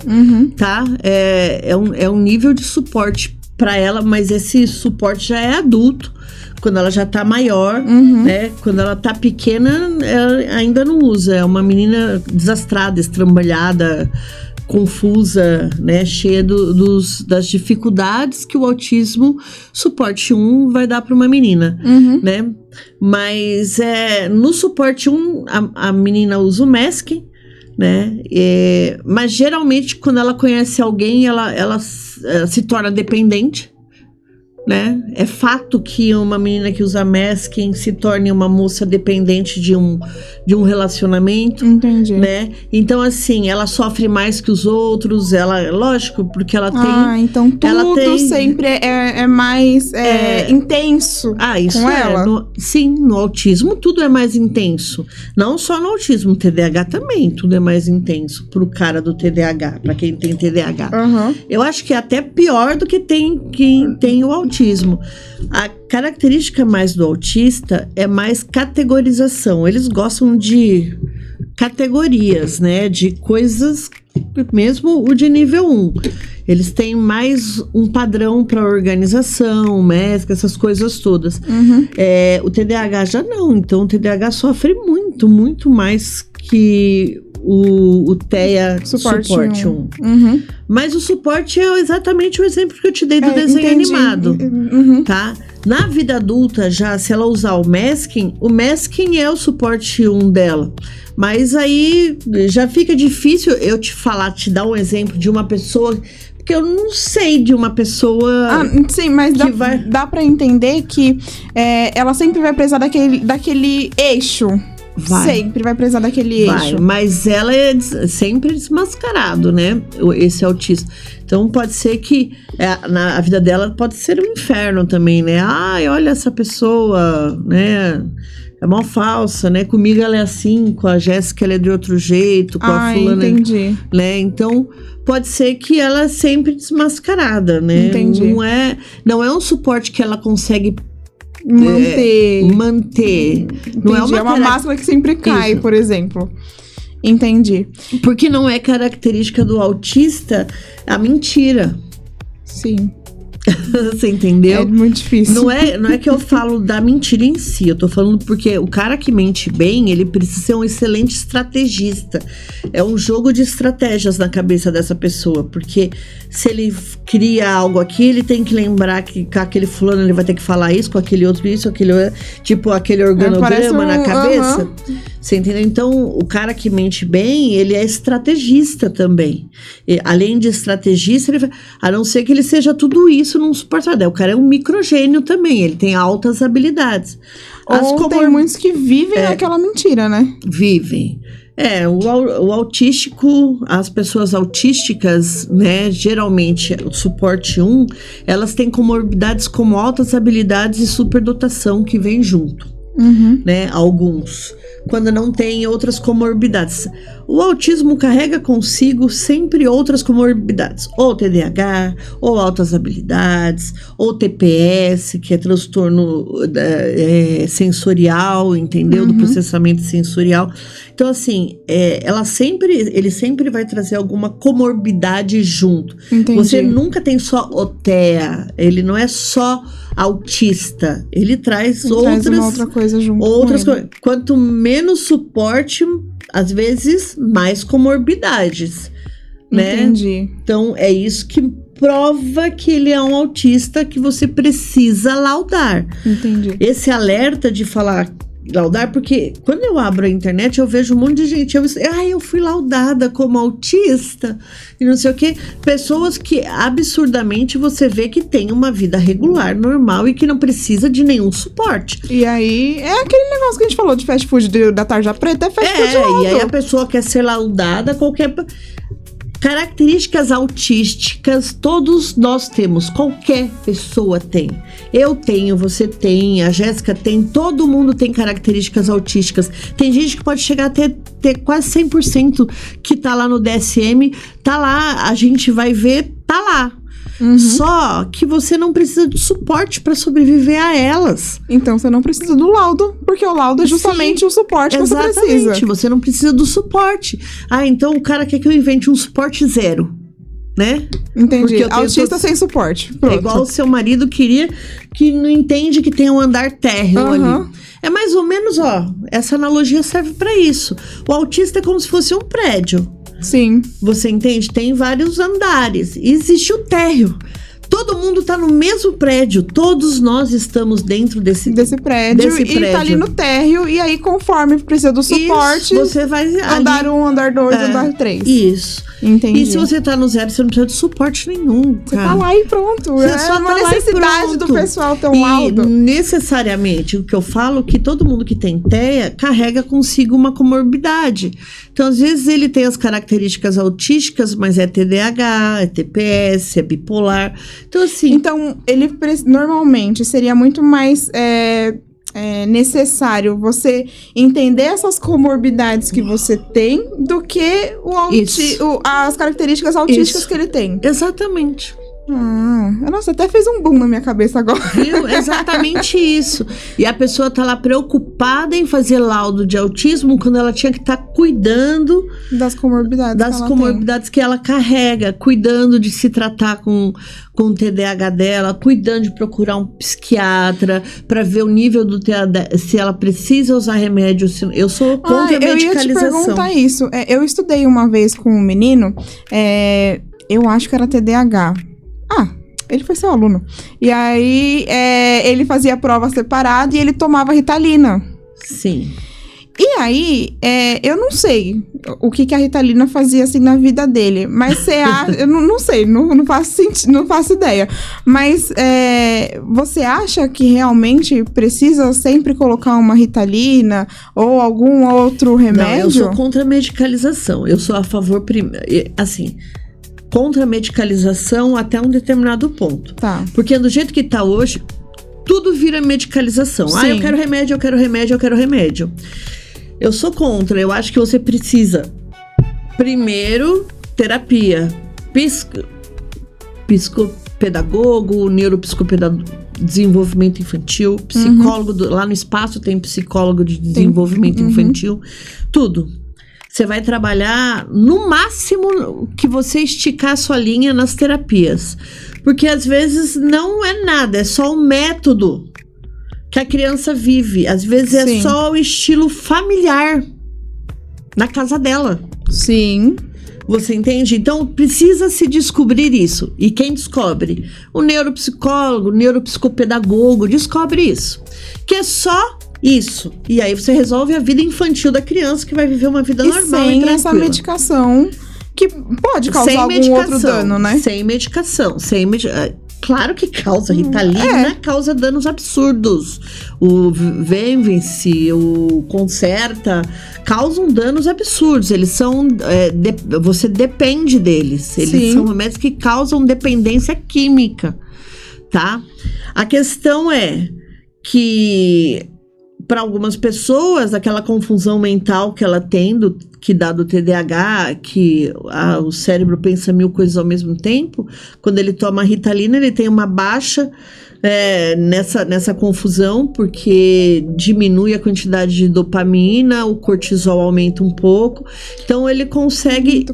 tá? É um nível de suporte para ela, mas esse suporte já é adulto, quando ela já tá maior, né? Quando ela tá pequena, ela ainda não usa. É uma menina desastrada, estrambalhada, confusa, né, cheia das dificuldades que o autismo suporte 1 vai dar para uma menina, né? Mas no suporte 1 a menina usa o masking, né? Mas geralmente quando ela conhece alguém, ela se torna dependente, né? É fato que uma menina que usa masking se torne uma moça dependente de um relacionamento. Entendi. Né? Então, assim, ela sofre mais que os outros, lógico, porque ela tem... então tudo sempre é mais intenso isso com ela? No autismo tudo é mais intenso. Não só no autismo, no TDAH também tudo é mais intenso pro cara do TDAH, pra quem tem TDAH. Eu acho que é até pior do que quem tem o autismo. A característica mais do autista é mais categorização. Eles gostam de categorias, né? De coisas, mesmo o de nível 1. Eles têm mais um padrão para organização, mescla, essas coisas todas. O TDAH já não. Então, o TDAH sofre muito, muito mais que o TEA suporte 1. Mas o suporte é exatamente o exemplo que eu te dei do desenho animado, tá? Na vida adulta, já, se ela usar o masking é o suporte 1 dela. Mas aí já fica difícil eu te dar um exemplo de uma pessoa, porque eu não sei de uma pessoa... sim, mas dá pra entender que ela sempre vai precisar daquele eixo. Sempre vai precisar daquele eixo. Mas ela é sempre desmascarado, né? Esse autista. Então pode ser que a vida dela pode ser um inferno também, né? Olha essa pessoa, né? É mó falsa, né? Comigo ela é assim, com a Jéssica ela é de outro jeito, com a fulana. Entendi. Né? Então pode ser que ela é sempre desmascarada, né? Entendi. Não é um suporte que ela consegue manter. Não é uma máscara que sempre cai, por exemplo. Entendi. Porque não é característica do autista a mentira. Sim. Você entendeu? É muito difícil. Não é que eu falo da mentira em si, eu tô falando porque o cara que mente bem, ele precisa ser um excelente estrategista. É um jogo de estratégias na cabeça dessa pessoa, porque se ele cria algo aqui, ele tem que lembrar que com aquele fulano ele vai ter que falar isso, com aquele outro isso, tipo aquele organograma na cabeça. Você entendeu? Então, o cara que mente bem, ele é estrategista também. E, além de estrategista, a não ser que ele seja tudo isso num suportador. O cara é um microgênio também, ele tem altas habilidades. Tem muitos que vivem naquela mentira, né? Vivem. O autístico, as pessoas autísticas, né, geralmente, o suporte 1, elas têm comorbidades como altas habilidades e superdotação que vem junto. Né, alguns, quando não tem outras comorbidades. O autismo carrega consigo sempre outras comorbidades, ou TDAH, ou altas habilidades, ou TPS, que é transtorno sensorial, entendeu? Do processamento sensorial. Então, assim, ele sempre vai trazer alguma comorbidade junto. Entendi. Você nunca tem só OTEA, ele não é só autista, ele traz uma outra coisa junto. Quanto menos suporte, às vezes, mais comorbidades, né? Entendi. Então, é isso que prova que ele é um autista que você precisa laudar. Entendi. Esse alerta de falar laudar, porque quando eu abro a internet eu vejo um monte de gente, eu fui laudada como autista e não sei o que, pessoas que absurdamente você vê que tem uma vida regular, normal e que não precisa de nenhum suporte. E aí, é aquele negócio que a gente falou de fast food da tarja preta, é fast food alto. E aí a pessoa quer ser laudada, características autísticas, todos nós temos, qualquer pessoa tem. Eu tenho, você tem, a Jéssica tem, todo mundo tem características autísticas. Tem gente que pode chegar até ter quase 100% que tá lá no DSM, tá lá, a gente vai ver, tá lá. Só que você não precisa de suporte para sobreviver a elas. Então você não precisa do laudo, porque o laudo é justamente o suporte que você precisa. Exatamente, você não precisa do suporte. Então o cara quer que eu invente um suporte 0, né? Entendi. Autista sem suporte. Pronto. É igual o seu marido queria, que não entende que tem um andar térreo ali. É mais ou menos, essa analogia serve para isso. O autista é como se fosse um prédio. Sim. Você entende? Tem vários andares. E existe o térreo. Todo mundo tá no mesmo prédio. Todos nós estamos dentro desse prédio. Tá ali no térreo. E aí, conforme precisa do suporte, isso, você vai andar ali, 1, andar 2, andar 3. Isso. Entendi. E se você tá no 0, você não precisa de suporte nenhum. Você tá lá e pronto. Você só uma tá necessidade do pessoal ter um laudo. E necessariamente, o que eu falo, que todo mundo que tem TEA carrega consigo uma comorbidade. Então, às vezes, ele tem as características autísticas, mas é TDAH, é TPS, é bipolar. Então, assim... Então, ele normalmente seria muito mais necessário você entender essas comorbidades que você tem do que as características autísticas que ele tem. Exatamente. Nossa, até fez um boom na minha cabeça agora. Viu? Exatamente isso. E a pessoa tá lá preocupada em fazer laudo de autismo quando ela tinha que estar cuidando das comorbidades que ela carrega, cuidando de se tratar com o TDAH dela, cuidando de procurar um psiquiatra para ver o nível do TDAH, se ela precisa usar remédio. Eu sou contra a medicalização. Eu ia te perguntar isso. Eu estudei uma vez com um menino, eu acho que era TDAH. Ele foi seu aluno. E aí, ele fazia prova separada e ele tomava Ritalina. Sim. E aí, eu não sei o que a Ritalina fazia, assim, na vida dele. Mas você acha... Eu não sei, não faço ideia. Mas você acha que realmente precisa sempre colocar uma Ritalina ou algum outro remédio? Não, eu sou contra a medicalização. Eu sou a favor... Assim... contra a medicalização até um determinado ponto. Tá. Porque do jeito que tá hoje, tudo vira medicalização. Sim. Eu quero remédio, eu quero remédio, eu quero remédio. Eu sou contra. Eu acho que você precisa, primeiro, terapia. Psicopedagogo, neuropsicopedagogo, desenvolvimento infantil, psicólogo. Lá no espaço tem psicólogo de desenvolvimento infantil. Tudo. Você vai trabalhar no máximo que você esticar a sua linha nas terapias. Porque às vezes não é nada, é só o método que a criança vive. Às vezes é só o estilo familiar na casa dela. Sim. Você entende? Então precisa se descobrir isso. E quem descobre? O neuropsicólogo, o neuropsicopedagogo descobre isso. Que é só isso. E aí você resolve a vida infantil da criança, que vai viver uma vida normal e tranquila. Essa medicação que pode causar algum outro dano, né? Sem medicação. Claro que causa. Ritalina causa danos absurdos. O Venvance, o Concerta, causam danos absurdos. Eles são... você depende deles. Eles são remédios que causam dependência química, tá? A questão é que... para algumas pessoas, aquela confusão mental que ela tem, que dá do TDAH, que o cérebro pensa 1000 coisas ao mesmo tempo, quando ele toma Ritalina, ele tem uma baixa nessa confusão, porque diminui a quantidade de dopamina, o cortisol aumenta um pouco, então ele consegue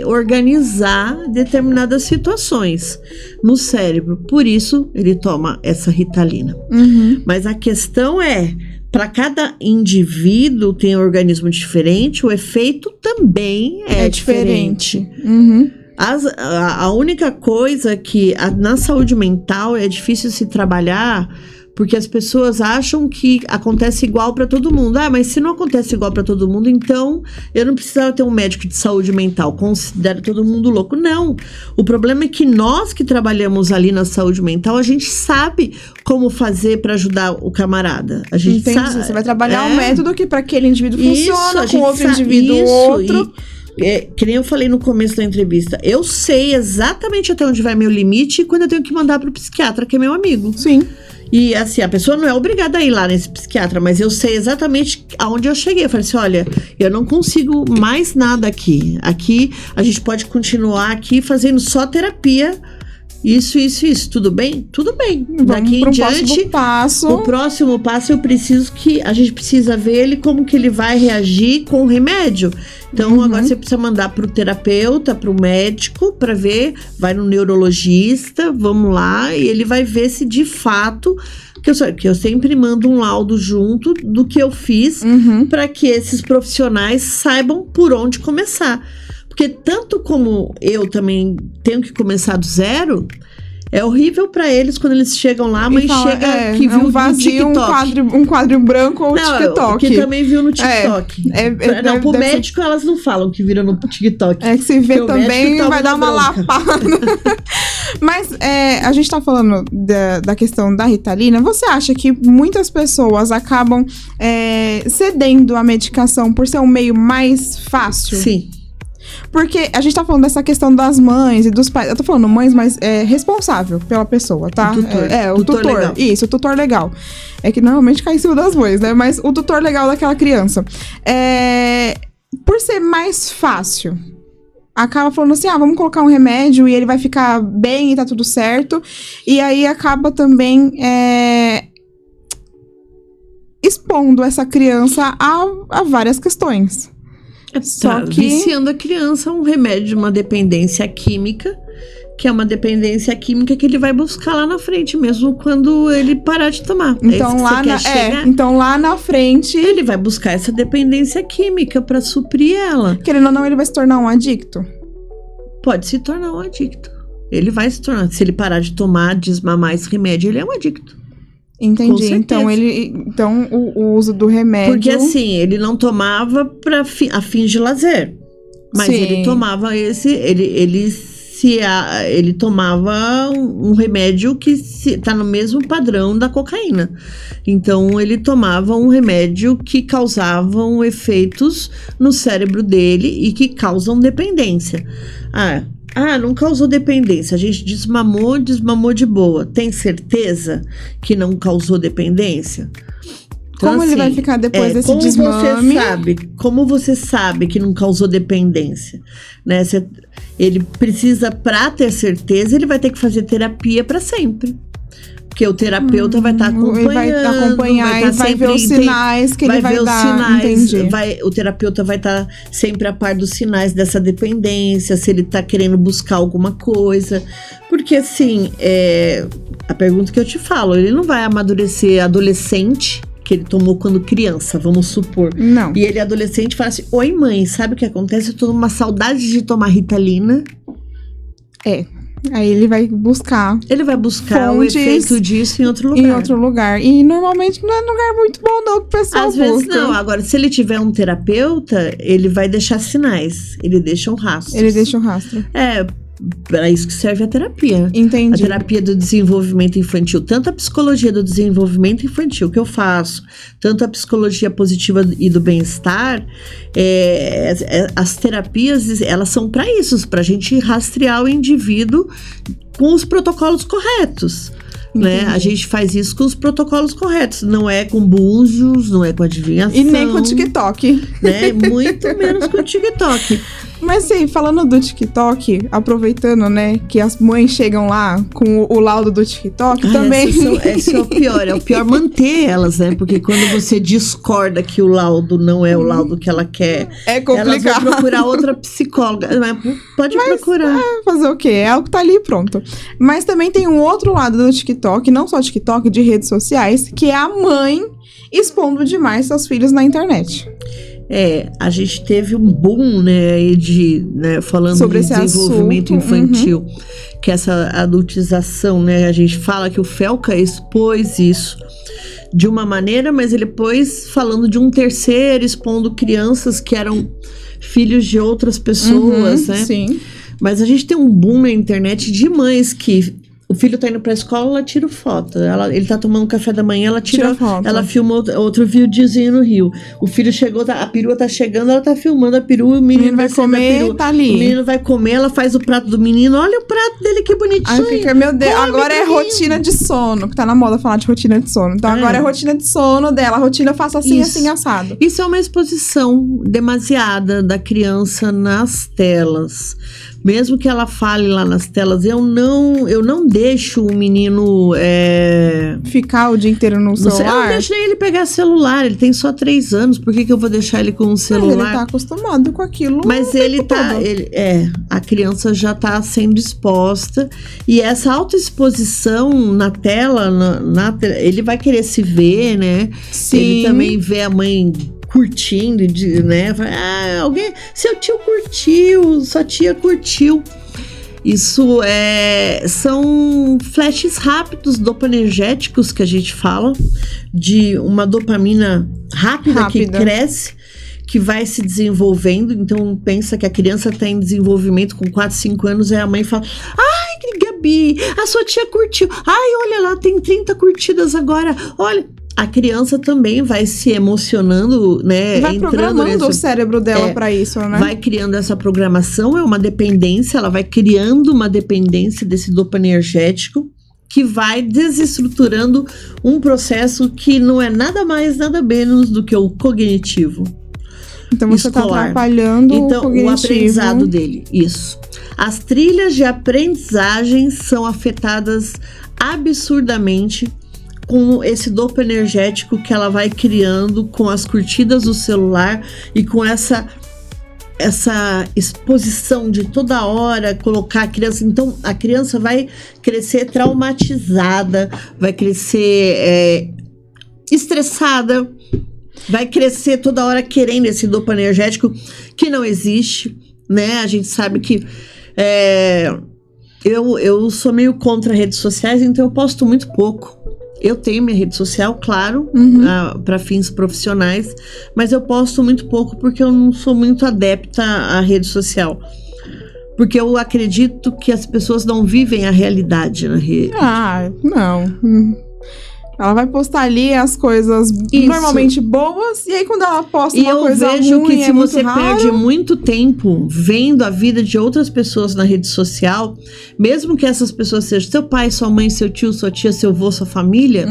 organizar determinadas situações no cérebro, por isso ele toma essa Ritalina. Mas a questão é, para cada indivíduo tem um organismo diferente, o efeito também é diferente. A única coisa que na saúde mental é difícil se trabalhar, porque as pessoas acham que acontece igual para todo mundo. Mas se não acontece igual para todo mundo, então eu não precisava ter um médico de saúde mental, considero todo mundo louco. Não, o problema é que nós que trabalhamos ali na saúde mental, a gente sabe como fazer para ajudar o camarada. A gente sabe. Você vai trabalhar um método que para aquele indivíduo funciona, com outro indivíduo outro. Que nem eu falei no começo da entrevista, eu sei exatamente até onde vai meu limite quando eu tenho que mandar pro psiquiatra, que é meu amigo. Sim. E assim, a pessoa não é obrigada a ir lá nesse psiquiatra, mas eu sei exatamente aonde eu cheguei. Eu falei assim, olha, eu não consigo mais nada aqui. Aqui, a gente pode continuar aqui fazendo só terapia. Isso. Tudo bem? Tudo bem. Daqui em diante, o próximo passo a gente precisa ver ele, como que ele vai reagir com o remédio. Então, agora você precisa mandar pro terapeuta, pro médico, para ver, vai no neurologista, vamos lá, e ele vai ver se de fato, que eu sempre mando um laudo junto do que eu fiz, para que esses profissionais saibam por onde começar. Porque tanto como eu também tenho que começar do zero, é horrível pra eles quando eles chegam lá, mas chega que viu vazio, no TikTok. Um quadro branco ou TikTok. Que também viu no TikTok. Pro médico elas não falam que viram no TikTok. É que se vê também vai dar uma lapada. Mas a gente tá falando da questão da Ritalina. Você acha que muitas pessoas acabam cedendo à medicação por ser um meio mais fácil? Sim. Porque a gente tá falando dessa questão das mães e dos pais. Eu tô falando mães, mas responsável pela pessoa, tá? O tutor. Legal. Isso, o tutor legal. É que normalmente cai em cima das mães, né? Mas o tutor legal daquela criança. Por ser mais fácil, acaba falando assim, vamos colocar um remédio e ele vai ficar bem e tá tudo certo. E aí acaba também expondo essa criança a várias questões. Só que viciando a criança um remédio, uma dependência química, que é uma dependência química que ele vai buscar lá na frente, mesmo quando ele parar de tomar. Então lá na frente ele vai buscar essa dependência química para suprir ela. Querendo ou não, ele vai se tornar um adicto? Pode se tornar um adicto. Ele vai se tornar. Se ele parar de tomar, desmamar esse remédio, ele é um adicto. Entendi. Então o uso do remédio... Porque assim, ele não tomava a fins de lazer. Mas ele tomava ele tomava um remédio que tá no mesmo padrão da cocaína. Então, ele tomava um remédio que causavam efeitos no cérebro dele e que causam dependência. Não causou dependência. A gente desmamou de boa. Tem certeza que não causou dependência? Então, como ele vai ficar depois desse desmame? Como você sabe que não causou dependência? Né? Ele precisa, para ter certeza, ele vai ter que fazer terapia para sempre. Porque o terapeuta vai estar acompanhando. Vai acompanhar e vai ver os sinais que ele vai dar. Entendi. O terapeuta vai estar sempre a par dos sinais dessa dependência, se ele tá querendo buscar alguma coisa. Porque, assim, a pergunta que eu te falo, ele não vai amadurecer adolescente, que ele tomou quando criança, vamos supor. Não. E ele adolescente fala assim, oi mãe, sabe o que acontece? Eu tô numa saudade de tomar Ritalina. Aí ele vai buscar. Ele vai buscar fontes o efeito disso em outro lugar. Em outro lugar. E normalmente não é um lugar muito bom, não, que o pessoal Às vezes não. Agora, se ele tiver um terapeuta, ele vai deixar sinais. Ele deixa um rastro. Ele deixa um rastro. Para isso que serve a terapia. Entendi. A terapia do desenvolvimento infantil. Tanto a psicologia do desenvolvimento infantil que eu faço, tanto a psicologia positiva e do bem-estar, as terapias, elas são para isso, para a gente rastrear o indivíduo com os protocolos corretos. Né? A gente faz isso com os protocolos corretos. Não é com búzios, não é com adivinhação. E nem com o TikTok. Né? Muito menos com o TikTok. Mas sim, falando do TikTok, aproveitando, né, que as mães chegam lá com o laudo do TikTok também. Esse é o pior. É o pior manter elas, né? Porque quando você discorda que o laudo não é o laudo que ela quer, é complicado. Elas vão procurar outra psicóloga. Pode procurar. Fazer o quê? É o que tá ali pronto. Mas também tem um outro lado do TikTok, não só TikTok, de redes sociais, que é a mãe expondo demais seus filhos na internet. A gente teve um boom, né, falando sobre de desenvolvimento infantil, que essa adultização, né, a gente fala que o Felca expôs isso de uma maneira, mas ele pôs falando de um terceiro, expondo crianças que eram filhos de outras pessoas, né? Sim. Mas a gente tem um boom na internet de mães que o filho tá indo pra escola, ela tira foto. Ele tá tomando café da manhã, ela tira foto. Ela filma outro videozinho no Rio. O filho chegou, a perua tá chegando, ela tá filmando a perua, o menino vai comer, tá ali. O menino vai comer, ela faz o prato do menino. Olha o prato dele, que bonitinho. Aí fica, meu Deus, agora é rotina de sono, que tá na moda falar de rotina de sono. Então agora é rotina de sono dela, a rotina eu faço assim, assim, assado. Isso é uma exposição demasiada da criança nas telas. Mesmo que ela fale lá nas telas, eu não deixo o menino ficar o dia inteiro no celular. Eu não deixo nem ele pegar celular, ele tem só 3 anos, por que eu vou deixar ele com um celular? Mas ele tá acostumado com aquilo. Mas a criança já tá sendo exposta, e essa autoexposição na tela, ele vai querer se ver, né? Sim. Ele também vê a mãe curtindo, né? Seu tio curtiu, sua tia curtiu. Isso são flashes rápidos dopanergéticos que a gente fala, de uma dopamina rápida. Que cresce, que vai se desenvolvendo. Então pensa que a criança está em desenvolvimento com 4, 5 anos, aí a mãe fala: ai, Gabi, a sua tia curtiu. Ai, olha, ela tem 30 curtidas agora. Olha, a criança também vai se emocionando, né? Vai programando o cérebro dela para isso, né? Vai criando essa programação, é uma dependência, ela vai criando uma dependência desse dopanergético, que vai desestruturando um processo que não é nada mais, nada menos do que o cognitivo. Então você está atrapalhando o cognitivo. O aprendizado dele, isso. As trilhas de aprendizagem são afetadas absurdamente com esse dopanergético que ela vai criando com as curtidas do celular e com essa exposição de toda hora colocar a criança. Então a criança vai crescer traumatizada, vai crescer estressada, vai crescer toda hora querendo esse dopanergético que não existe, né? A gente sabe que eu sou meio contra redes sociais, então eu posto muito pouco. Eu tenho minha rede social, claro, para fins profissionais, mas eu posto muito pouco porque eu não sou muito adepta à rede social. Porque eu acredito que as pessoas não vivem a realidade na rede. Não. Ela vai postar ali as coisas normalmente boas, e aí quando ela posta uma coisa ruim, eu vejo que se você raro, perde muito tempo vendo a vida de outras pessoas na rede social, mesmo que essas pessoas sejam seu pai, sua mãe, seu tio, sua tia, seu avô, sua família,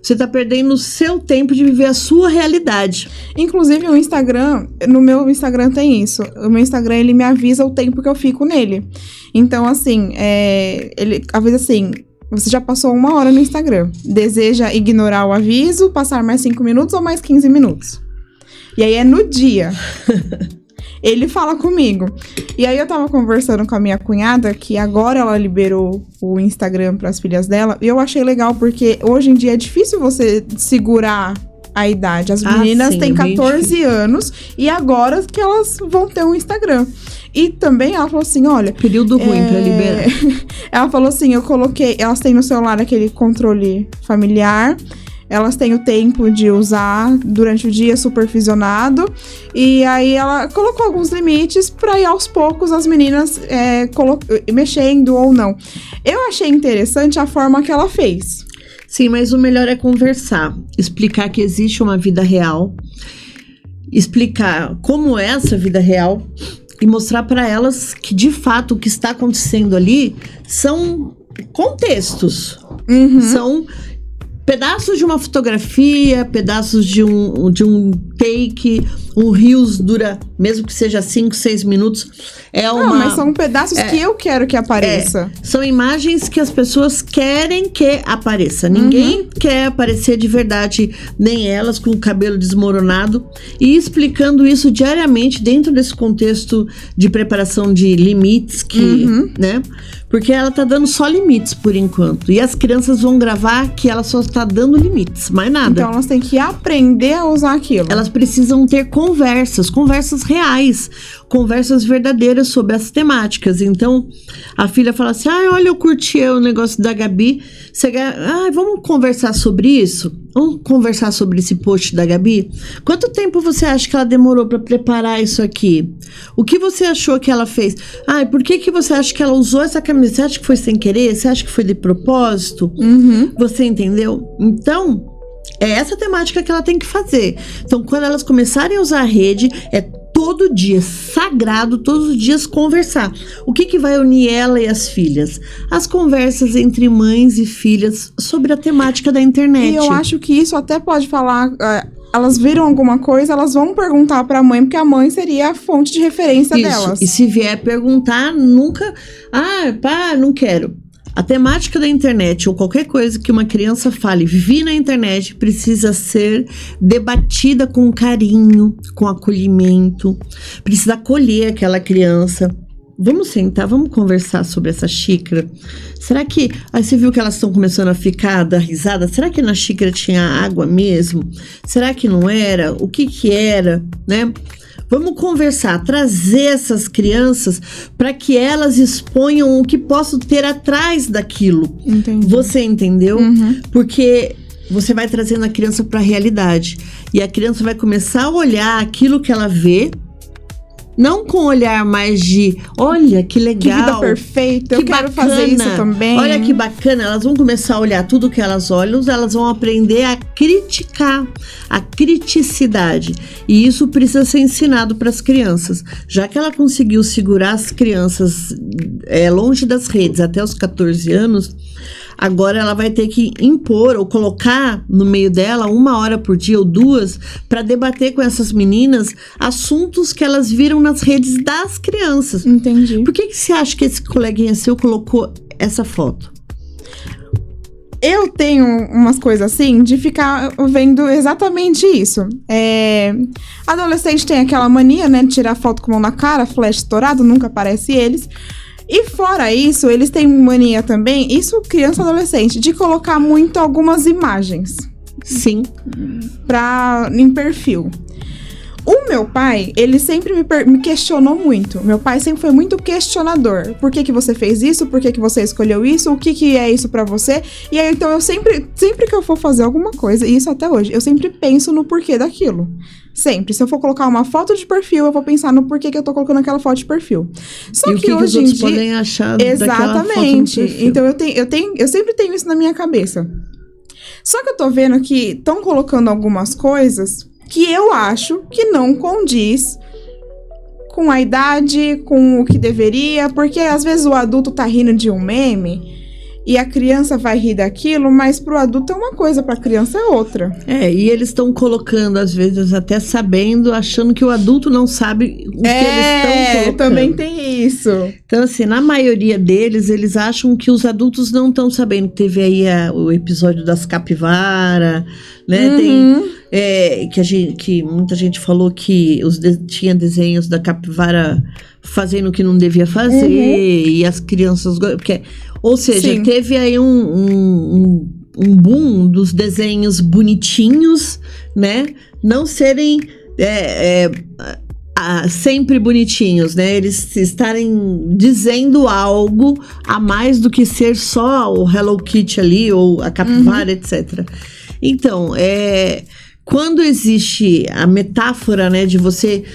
você tá perdendo o seu tempo de viver a sua realidade. Inclusive o Instagram, no meu Instagram tem isso. O meu Instagram, ele me avisa o tempo que eu fico nele. Então, assim, ele avisa assim: Você já passou 1 hora no Instagram. Deseja ignorar o aviso, passar mais 5 minutos ou mais 15 minutos? E aí é no dia. Ele fala comigo. E aí eu tava conversando com a minha cunhada, que agora ela liberou o Instagram pras filhas dela. E eu achei legal, porque hoje em dia é difícil você segurar a idade. As meninas têm 14 anos e agora que elas vão ter um Instagram. E também ela falou assim, olha... Período ruim pra liberar. Ela falou assim, eu coloquei... Elas têm no celular aquele controle familiar. Elas têm o tempo de usar durante o dia supervisionado. E aí ela colocou alguns limites pra ir aos poucos as meninas mexendo ou não. Eu achei interessante a forma que ela fez. Sim, mas o melhor é conversar. Explicar que existe uma vida real. Explicar como é essa vida real. E mostrar para elas que, de fato, o que está acontecendo ali são contextos. Uhum. São pedaços de uma fotografia, pedaços de um take. Um Reels dura, mesmo que seja 5, 6 minutos. Mas são pedaços que eu quero que apareça. São imagens que as pessoas querem que apareça. Ninguém quer aparecer de verdade, nem elas, com o cabelo desmoronado. E explicando isso diariamente dentro desse contexto de preparação de limites, né? Porque ela tá dando só limites por enquanto. E as crianças vão gravar que ela só tá dando limites, mais nada. Então elas têm que aprender a usar aquilo. Elas precisam ter conversas reais, conversas verdadeiras sobre as temáticas. Então, a filha fala assim, olha, eu curti o negócio da Gabi, vamos conversar sobre isso? Vamos conversar sobre esse post da Gabi? Quanto tempo você acha que ela demorou para preparar isso aqui? O que você achou que ela fez? Por que você acha que ela usou essa camisa? Você acha que foi sem querer? Você acha que foi de propósito? Você entendeu? Então, é essa temática que ela tem que fazer. Então, quando elas começarem a usar a rede, é todo dia, sagrado, todos os dias conversar. O que vai unir ela e as filhas? As conversas entre mães e filhas sobre a temática da internet. E eu acho que isso até pode falar... elas viram alguma coisa, elas vão perguntar pra mãe, porque a mãe seria a fonte de referência delas. E se vier perguntar, nunca... pá, não quero. A temática da internet ou qualquer coisa que uma criança fale, vi na internet, precisa ser debatida com carinho, com acolhimento. Precisa acolher aquela criança. Vamos sentar, vamos conversar sobre essa xícara. Será que... Aí você viu que elas estão começando a ficar, dar risada. Será que na xícara tinha água mesmo? Será que não era? O que era, né? Vamos conversar, trazer essas crianças para que elas exponham o que possam ter atrás daquilo. Entendi. Você entendeu? Porque você vai trazendo a criança para a realidade. E a criança vai começar a olhar aquilo que ela vê, não com um olhar mais de, olha que legal. Que vida perfeita, eu quero fazer isso também. Olha que bacana, elas vão começar a olhar tudo que elas olham, elas vão aprender a criticar, a criticidade. E isso precisa ser ensinado para as crianças. Já que ela conseguiu segurar as crianças longe das redes até os 14 anos, agora ela vai ter que impor ou colocar no meio dela 1 hora por dia ou 2 para debater com essas meninas assuntos que elas viram nas redes das crianças. Entendi. Por que você acha que esse coleguinha seu colocou essa foto? Eu tenho umas coisas assim de ficar vendo exatamente isso. Adolescente tem aquela mania, né, de tirar foto com a mão na cara, flash estourado, nunca aparece eles. E fora isso, eles têm mania também, isso criança e adolescente, de colocar muito algumas imagens. Sim. Em perfil. O meu pai, ele sempre me questionou muito. Meu pai sempre foi muito questionador. Por que você fez isso? Por que você escolheu isso? O que é isso pra você? E aí, então, eu sempre que eu for fazer alguma coisa, e isso até hoje, eu sempre penso no porquê daquilo. Sempre. Se eu for colocar uma foto de perfil, eu vou pensar no porquê que eu tô colocando aquela foto de perfil. Só e que o que hoje os em dia... podem achar Exatamente. Daquela foto no perfil. Então, eu sempre tenho isso na minha cabeça. Só que eu tô vendo que estão colocando algumas coisas que eu acho que não condiz com a idade, com o que deveria, porque às vezes o adulto tá rindo de um meme e a criança vai rir daquilo, mas pro adulto é uma coisa, pra criança é outra. E eles estão colocando, às vezes, até sabendo, achando que o adulto não sabe o que eles estão colocando. Também tem isso. Então, assim, na maioria deles, eles acham que os adultos não estão sabendo. Teve aí o episódio das capivara, né? Tem que muita gente falou que tinha desenhos da capivara fazendo o que não devia fazer, e as crianças... Ou seja, Sim. teve aí um boom dos desenhos bonitinhos, né? Não serem sempre bonitinhos, né? Eles estarem dizendo algo a mais do que ser só o Hello Kitty ali, ou a capivara, etc. Então, quando existe a metáfora, né, de você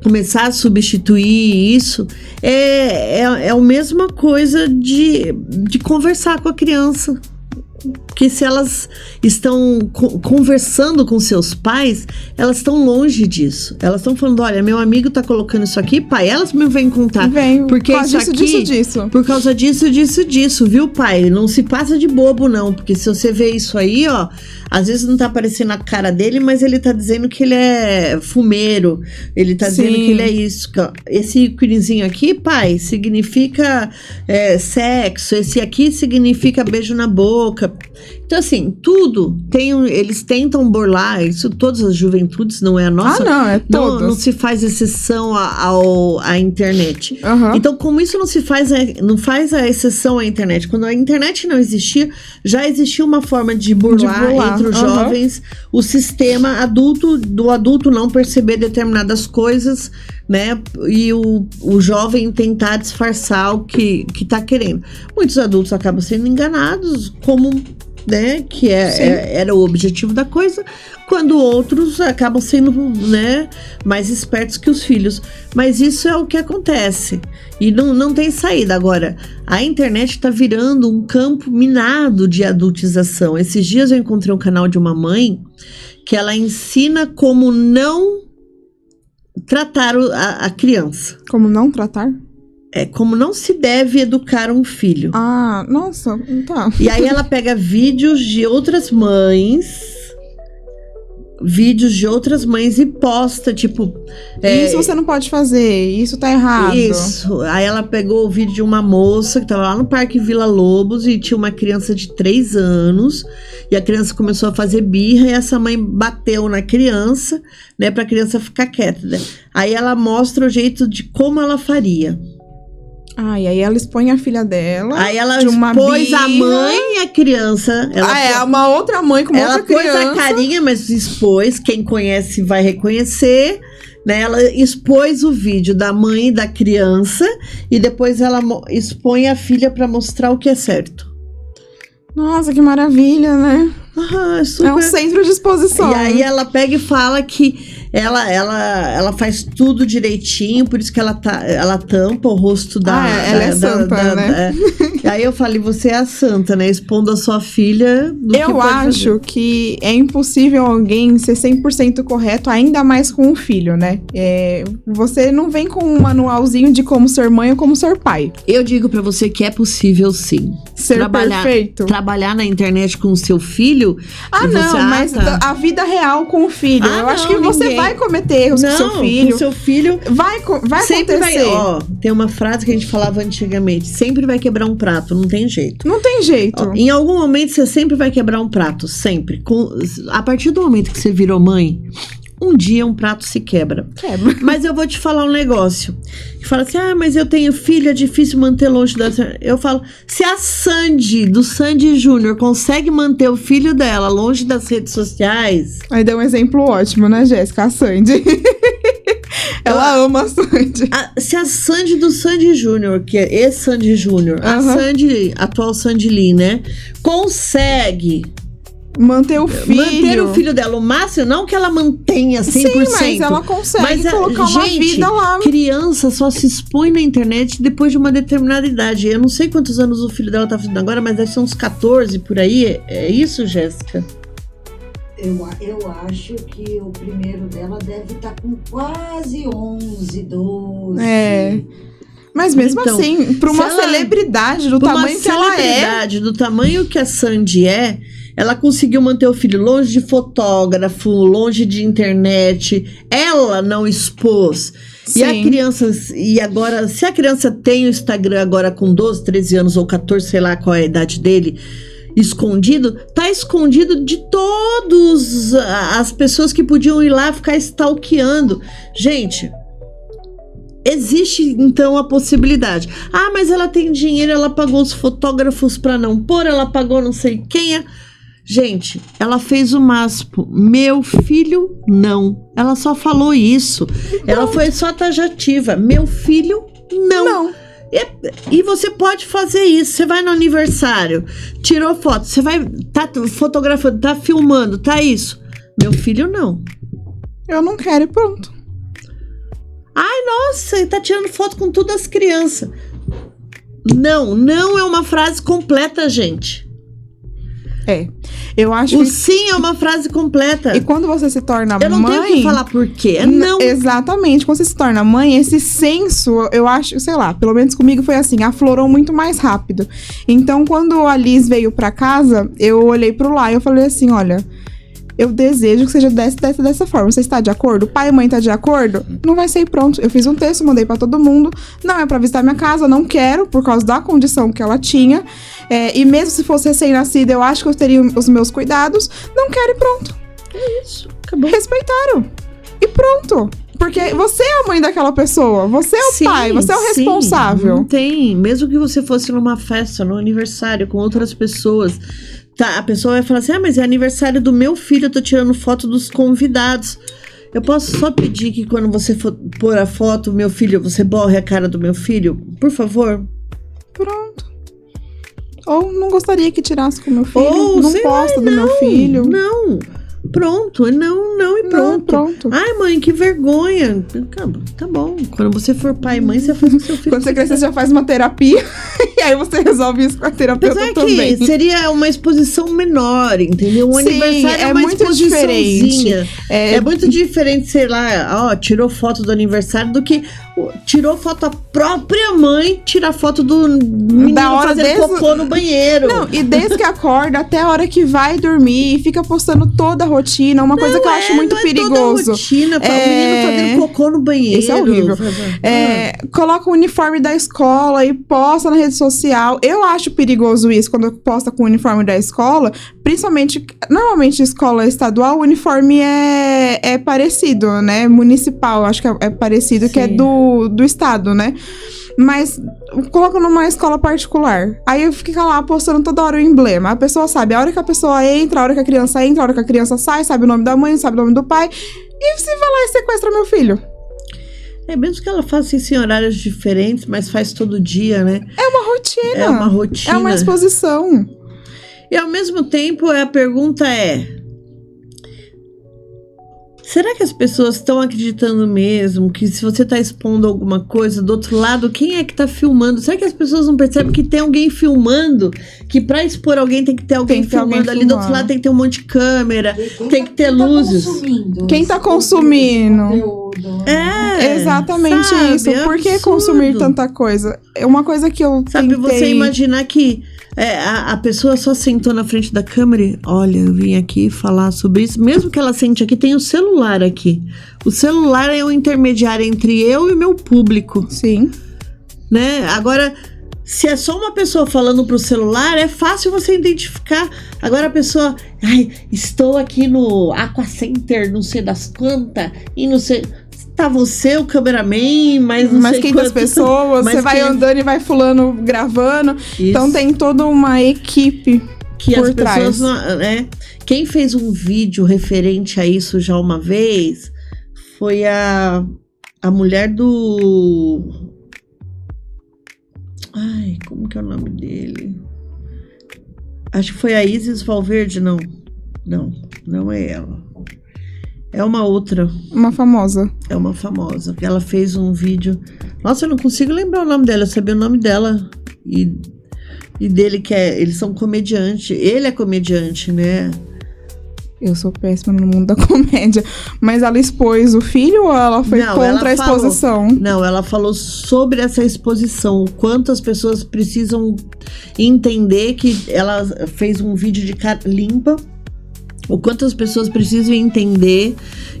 começar a substituir isso, é a mesma coisa de conversar com a criança. Porque se elas estão conversando com seus pais, elas estão longe disso. Elas estão falando, olha, meu amigo tá colocando isso aqui, pai, elas me vêm contar. Porque por causa isso disso, aqui, disso. por causa disso, viu, pai? Não se passa de bobo, não. Porque se você vê isso aí, ó, às vezes não tá aparecendo a cara dele, mas ele tá dizendo que ele é fumeiro. Ele tá dizendo que ele é isso. Esse íconezinho aqui, pai, significa sexo. Esse aqui significa beijo na boca. Então, assim, tudo eles tentam burlar isso, todas as juventudes, não é a nossa. Não, é todas. Não se faz exceção à internet. Então, como isso não faz a exceção à internet, quando a internet não existia, já existia uma forma de burlar entre os jovens o sistema do adulto não perceber determinadas coisas, né? E o jovem tentar disfarçar o que tá querendo. Muitos adultos acabam sendo enganados, como... né, que era o objetivo da coisa, quando outros acabam sendo, né, mais espertos que os filhos. Mas isso é o que acontece e não tem saída. Agora, a internet está virando um campo minado de adultização. Esses dias eu encontrei um canal de uma mãe que ela ensina como não tratar a criança. Como não tratar? Como não se deve educar um filho. Ah, nossa, tá. E aí ela pega vídeos de outras mães e posta, tipo... isso você não pode fazer, isso tá errado. Isso. Aí ela pegou o vídeo de uma moça que tava lá no Parque Vila Lobos e tinha uma criança de 3 anos, e a criança começou a fazer birra e essa mãe bateu na criança, né, pra criança ficar quieta, né? Aí ela mostra o jeito de como ela faria. E aí ela expõe a filha dela. Aí ela de uma expôs birra. A mãe e a criança. Uma outra mãe com uma outra criança. Ela pôs a carinha, mas expôs. Quem conhece vai reconhecer. Né? Ela expôs o vídeo da mãe e da criança. E depois ela expõe a filha para mostrar o que é certo. Nossa, que maravilha, né? Super. É um centro de exposição. E aí ela pega e fala que ela faz tudo direitinho, por isso que ela tampa o rosto da... ela é santa, né? Aí eu falei, você é a santa, né? Expondo a sua filha do que eu acho que é impossível alguém ser 100% correto, ainda mais com um filho, né? Você não vem com um manualzinho de como ser mãe ou como ser pai. Eu digo pra você que é possível, sim. Ser perfeito. Trabalhar na internet com o seu filho... mas a vida real com o filho. Eu acho que você vai cometer erros com seu filho. Com seu filho... Vai sempre acontecer. Tem uma frase que a gente falava antigamente. Sempre vai quebrar um prato, não tem jeito. Não tem jeito. Em algum momento você sempre vai quebrar um prato. Sempre. A partir do momento que você virou mãe... Um dia um prato se quebra. Mas eu vou te falar um negócio. Que fala assim, mas eu tenho filho, é difícil manter longe da... Eu falo, se a Sandy, do Sandy Júnior, consegue manter o filho dela longe das redes sociais... Aí deu um exemplo ótimo, né, Jéssica? A Sandy. Ela ama a Sandy. Se a Sandy do Sandy Júnior, que é esse Sandy Júnior, a Sandy, atual Sandy Lee, né? Consegue... Manter o filho dela o máximo, não que ela mantenha 100%. Sim, mas ela consegue colocar uma vida lá. Criança só se expõe na internet depois de uma determinada idade. Eu não sei quantos anos o filho dela tá fazendo agora, mas deve ser uns 14 por aí. É isso, Jéssica? Eu acho que o primeiro dela deve estar com quase 11, 12. Mas mesmo Então, assim, pra uma se ela- celebridade do Por uma tamanho que ela é. celebridade, do tamanho que a Sandy é, ela conseguiu manter o filho longe de fotógrafo, longe de internet. Ela não expôs. E a Sim. criança, e agora, se a criança tem o Instagram agora com 12, 13 anos ou 14, sei lá qual é a idade dele, escondido, tá escondido de todas as pessoas que podiam ir lá ficar stalkeando. Gente, existe então a possibilidade. Ah, mas ela tem dinheiro, ela pagou os fotógrafos pra não pôr, ela pagou não sei quem. Gente, ela fez o máximo. Meu filho, não. Ela só falou isso. Ela foi só taxativa. Meu filho, não. E você pode fazer isso. Você vai no aniversário, tirou foto, você vai, tá fotografando, tá filmando, tá isso. Meu filho, não. Eu não quero e pronto. Ai, nossa, ele tá tirando foto com todas as crianças. Não é uma frase completa, gente. Eu acho O que... sim é uma frase completa. E quando você se torna Eu não mãe... tenho que falar por quê. É não. Exatamente. Quando você se torna mãe, esse senso, eu acho, sei lá, pelo menos comigo foi assim, aflorou muito mais rápido. Então, quando a Liz veio pra casa, eu olhei pro Lai e eu falei assim, olha... Eu desejo que seja dessa forma. Você está de acordo? O pai e mãe tá de acordo? Não vai ser pronto. Eu fiz um texto, mandei pra todo mundo. Não é pra visitar minha casa, não quero, por causa da condição que ela tinha. E mesmo se fosse recém-nascida, eu acho que eu teria os meus cuidados. Não quero e pronto. É isso. Acabou. Respeitaram. E pronto. Porque você é a mãe daquela pessoa. Você é o Sim, pai, você é o sim, responsável. Não tem. Mesmo que você fosse numa festa, num aniversário com outras pessoas... Tá, a pessoa vai falar assim, mas é aniversário do meu filho, eu tô tirando foto dos convidados. Eu posso só pedir que quando você for pôr a foto, meu filho, você borre a cara do meu filho? Por favor. Pronto. Ou não gostaria que tirasse com o meu filho. Ou, não sei posta lá, do meu filho. Não. Pronto. Não e pronto. Não, pronto. Ai, mãe, que vergonha. Tá bom. Quando você for pai e mãe, você faz com seu filho. Quando você crescer, você já faz uma terapia. E aí você resolve isso com a terapeuta Apesar também. que seria uma exposição menor, entendeu? Um Sim, aniversário é é uma muito exposiçãozinha. diferente. É muito diferente, sei lá, tirou foto do aniversário do que tirou foto a própria mãe, tira foto do menino Da hora fazendo desde- cocô no banheiro. Não, e desde que acorda até a hora que vai dormir e fica postando toda a rotina, uma coisa que eu acho muito não perigoso. É toda a rotina, o É. menino fazendo cocô no banheiro. Isso é horrível. Coloca o uniforme da escola e posta na rede social. Eu acho perigoso isso, quando posta com o uniforme da escola. Principalmente, normalmente escola estadual, o uniforme é parecido, né? Municipal, acho que é parecido, Sim. que é do estado, né? Mas coloca numa escola particular. Aí fica lá postando toda hora o emblema. A pessoa sabe a hora que a pessoa entra, a hora que a criança entra, a hora que a criança sai, sabe o nome da mãe, sabe o nome do pai. E você vai lá e sequestra meu filho. É mesmo que ela faça isso em horários diferentes, mas faz todo dia, né? É uma rotina. É uma rotina. É uma exposição. E ao mesmo tempo, a pergunta é: será que as pessoas estão acreditando mesmo que se você está expondo alguma coisa, do outro lado, quem é que está filmando? Será que as pessoas não percebem que tem alguém filmando? Que para expor alguém tem que ter alguém Tem que ter filmando. alguém Ali do outro filmando. lado tem que ter um monte de câmera, tem que ter Quem luzes. consumindo Quem esse tá consumindo? conteúdo, né? Exatamente sabe? isso. É Por que absurdo. consumir tanta coisa? É uma coisa que eu Sabe, tentei... você imaginar que a pessoa só sentou na frente da câmera e, olha, eu vim aqui falar sobre isso. Mesmo que ela sente aqui, tem o celular aqui. O celular é o intermediário entre eu e o meu público, Sim. né? Agora, se é só uma pessoa falando pro celular, é fácil você identificar. Agora a pessoa, estou aqui no Aqua Center, não sei das quantas, e não sei... Tá você, o cameraman, mas não Mas sei 500 quantas pessoas, mas você vai quem- andando e vai fulano gravando. Isso. Então tem toda uma equipe que por as pessoas, trás. né? Quem fez um vídeo referente a isso já uma vez foi a mulher do... Ai, como que é o nome dele? Acho que foi a Isis Valverde, não. Não é ela. É uma outra, Uma famosa. é uma famosa. Ela fez um vídeo... Nossa, eu não consigo lembrar o nome dela, eu sabia o nome dela. E dele, eles são comediantes. Ele é comediante, né? Eu sou péssima no mundo da comédia. Mas ela expôs o filho ou ela foi Não, contra ela a exposição? Não, ela falou sobre essa exposição. O quanto as pessoas precisam entender que ela fez um vídeo de cara limpa. O quanto as pessoas precisam entender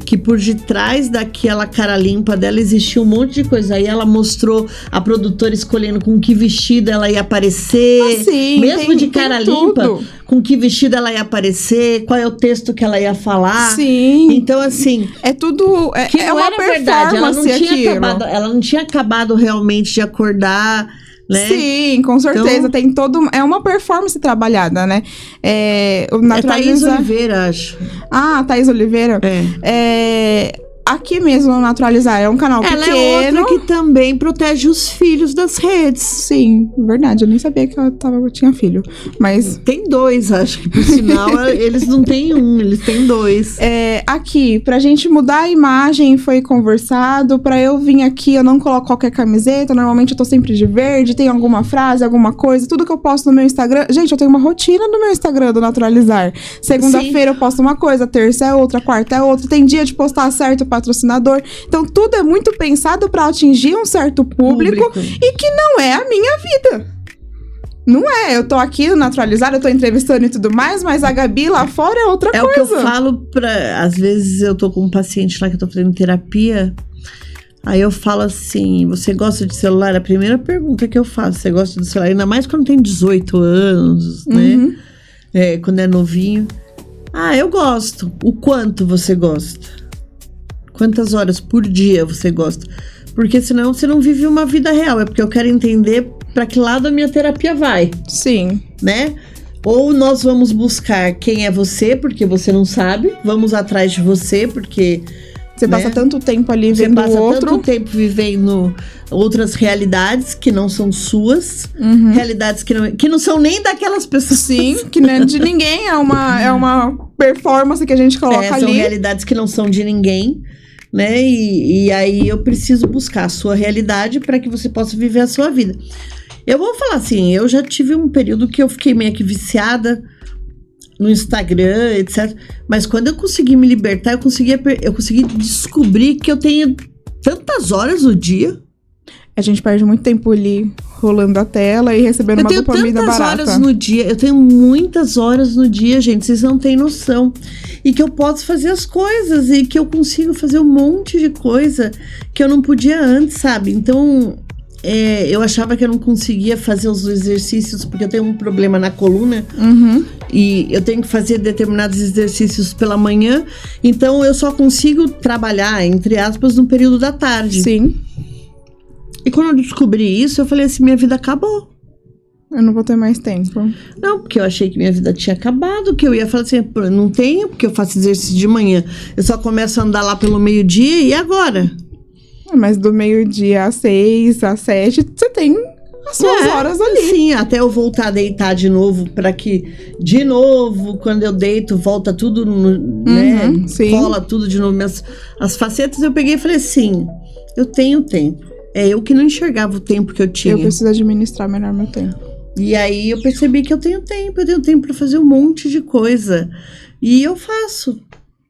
que por detrás daquela cara limpa dela existia um monte de coisa. Aí ela mostrou a produtora escolhendo com que vestido ela ia aparecer. Sim, mesmo de cara limpa, tudo. com que vestido ela ia aparecer, qual é o texto que ela ia falar. Sim. Então, assim... É tudo... que é não uma era verdade, ela não tinha acabado realmente de acordar, né? Sim, com certeza. Então- Tem todo... É uma performance trabalhada, né? O É Thaís naturalizar... Oliveira, acho. Ah, Thaís Oliveira. Aqui mesmo, no Naturalizar, é um canal Ela pequeno. é outra que também protege os filhos das redes. Sim, verdade. Eu nem sabia que ela tinha filho. Mas... Tem 2, acho que por sinal eles não têm 1, eles têm 2. Aqui, pra gente mudar a imagem, foi conversado. Pra eu vir aqui, eu não coloco qualquer camiseta. Normalmente eu tô sempre de verde. Tem alguma frase, alguma coisa. Tudo que eu posto no meu Instagram... Gente, eu tenho uma rotina no meu Instagram do Naturalizar. Segunda-feira eu posto uma coisa, terça é outra, quarta é outra. Tem dia de postar certo patrocinador. Então, tudo é muito pensado pra atingir um certo público. E que não é a minha vida. Não é, eu tô aqui no Naturalizar, eu tô entrevistando e tudo mais, mas a Gabi lá fora é outra coisa. É o que eu falo pra... Às vezes eu tô com um paciente lá que eu tô fazendo terapia, aí eu falo assim, você gosta de celular? A primeira pergunta que eu faço, você gosta de celular? Ainda mais quando tem 18 anos, né? Quando é novinho. Ah, eu gosto. O quanto você gosta? Quantas horas por dia você gosta? Porque senão você não vive uma vida real. É porque eu quero entender para que lado a minha terapia vai. Sim. Né? Ou nós vamos buscar quem é você, porque você não sabe. Vamos atrás de você, porque... Você passa tanto tempo ali Você vendo o passa outro. tanto tempo vivendo outras realidades que não são suas. Realidades que não são nem daquelas pessoas. Sim, que não é de ninguém. É uma performance que a gente coloca ali. São realidades que não são de ninguém. Né? E aí eu preciso buscar a sua realidade para que você possa viver a sua vida. Eu vou falar assim, eu já tive um período que eu fiquei meio que viciada no Instagram, etc. Mas quando eu consegui me libertar, eu consegui descobrir que eu tenho tantas horas no dia. A gente perde muito tempo ali rolando a tela e recebendo uma dopamina barata. Eu tenho tantas horas no dia, eu tenho muitas horas no dia, gente, vocês não têm noção. E que eu posso fazer as coisas e que eu consigo fazer um monte de coisa que eu não podia antes, sabe? Então, eu achava que eu não conseguia fazer os exercícios porque eu tenho um problema na coluna. E eu tenho que fazer determinados exercícios pela manhã. Então, eu só consigo trabalhar, entre aspas, no período da tarde. Sim. E quando eu descobri isso, eu falei assim, minha vida acabou. Eu não vou ter mais tempo. Não, porque eu achei que minha vida tinha acabado, que eu ia falar assim, não tenho, porque eu faço exercício de manhã. Eu só começo a andar lá pelo meio-dia, e agora? Mas do meio-dia às 6, às 7, você tem as suas horas ali. Sim, até eu voltar a deitar de novo, para que, de novo, quando eu deito, volta tudo, né? Sim. Cola tudo de novo. As facetas, eu peguei e falei assim, eu tenho tempo. É eu que não enxergava o tempo que eu tinha. Eu preciso administrar melhor meu tempo. E aí eu percebi que eu tenho tempo para fazer um monte de coisa. E eu faço.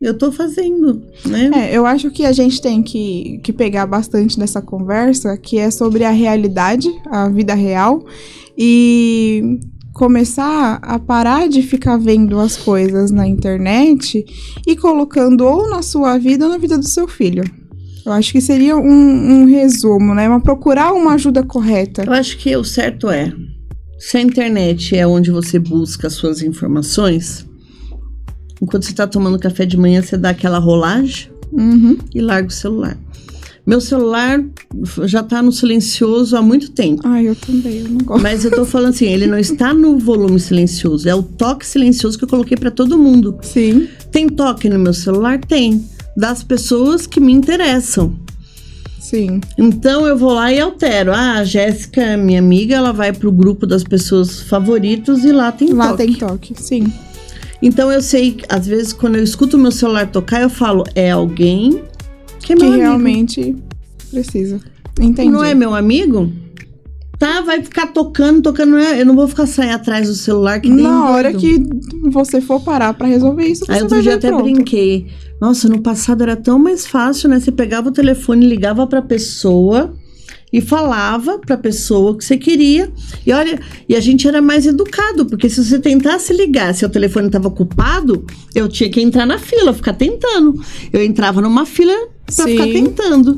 Eu tô fazendo, né? Eu acho que a gente tem que pegar bastante dessa conversa, que é sobre a realidade, a vida real, e começar a parar de ficar vendo as coisas na internet e colocando ou na sua vida ou na vida do seu filho. Eu acho que seria um resumo, né? Procurar uma ajuda correta. Eu acho que o certo se a internet é onde você busca as suas informações, enquanto você tá tomando café de manhã, você dá aquela rolagem e larga o celular. Meu celular já tá no silencioso há muito tempo. Ai, eu também, eu não gosto. Mas eu tô falando assim, ele não está no volume silencioso, é o toque silencioso que eu coloquei pra todo mundo. Sim. Tem toque no meu celular? Tem. Das pessoas que me interessam. Sim. Então eu vou lá e altero. A Jéssica, minha amiga, ela vai pro grupo das pessoas favoritos e lá tem toque. Lá tem toque, sim. Então eu sei, às vezes, quando eu escuto o meu celular tocar, eu falo, é alguém que é meu amigo. Realmente precisa. Entendi. Não é meu amigo? Tá, vai ficar tocando, eu não vou ficar saindo atrás do celular que nem Na hora doido. que você for parar pra resolver isso, você Aí vai outro dia ver até pronto. brinquei. Nossa, no passado era tão mais fácil, né? Você pegava o telefone, ligava pra pessoa e falava pra pessoa o que você queria. E olha, e a gente era mais educado, porque se você tentasse ligar, se o telefone estava ocupado, eu tinha que entrar na fila, ficar tentando. Eu entrava numa fila pra Sim. ficar tentando.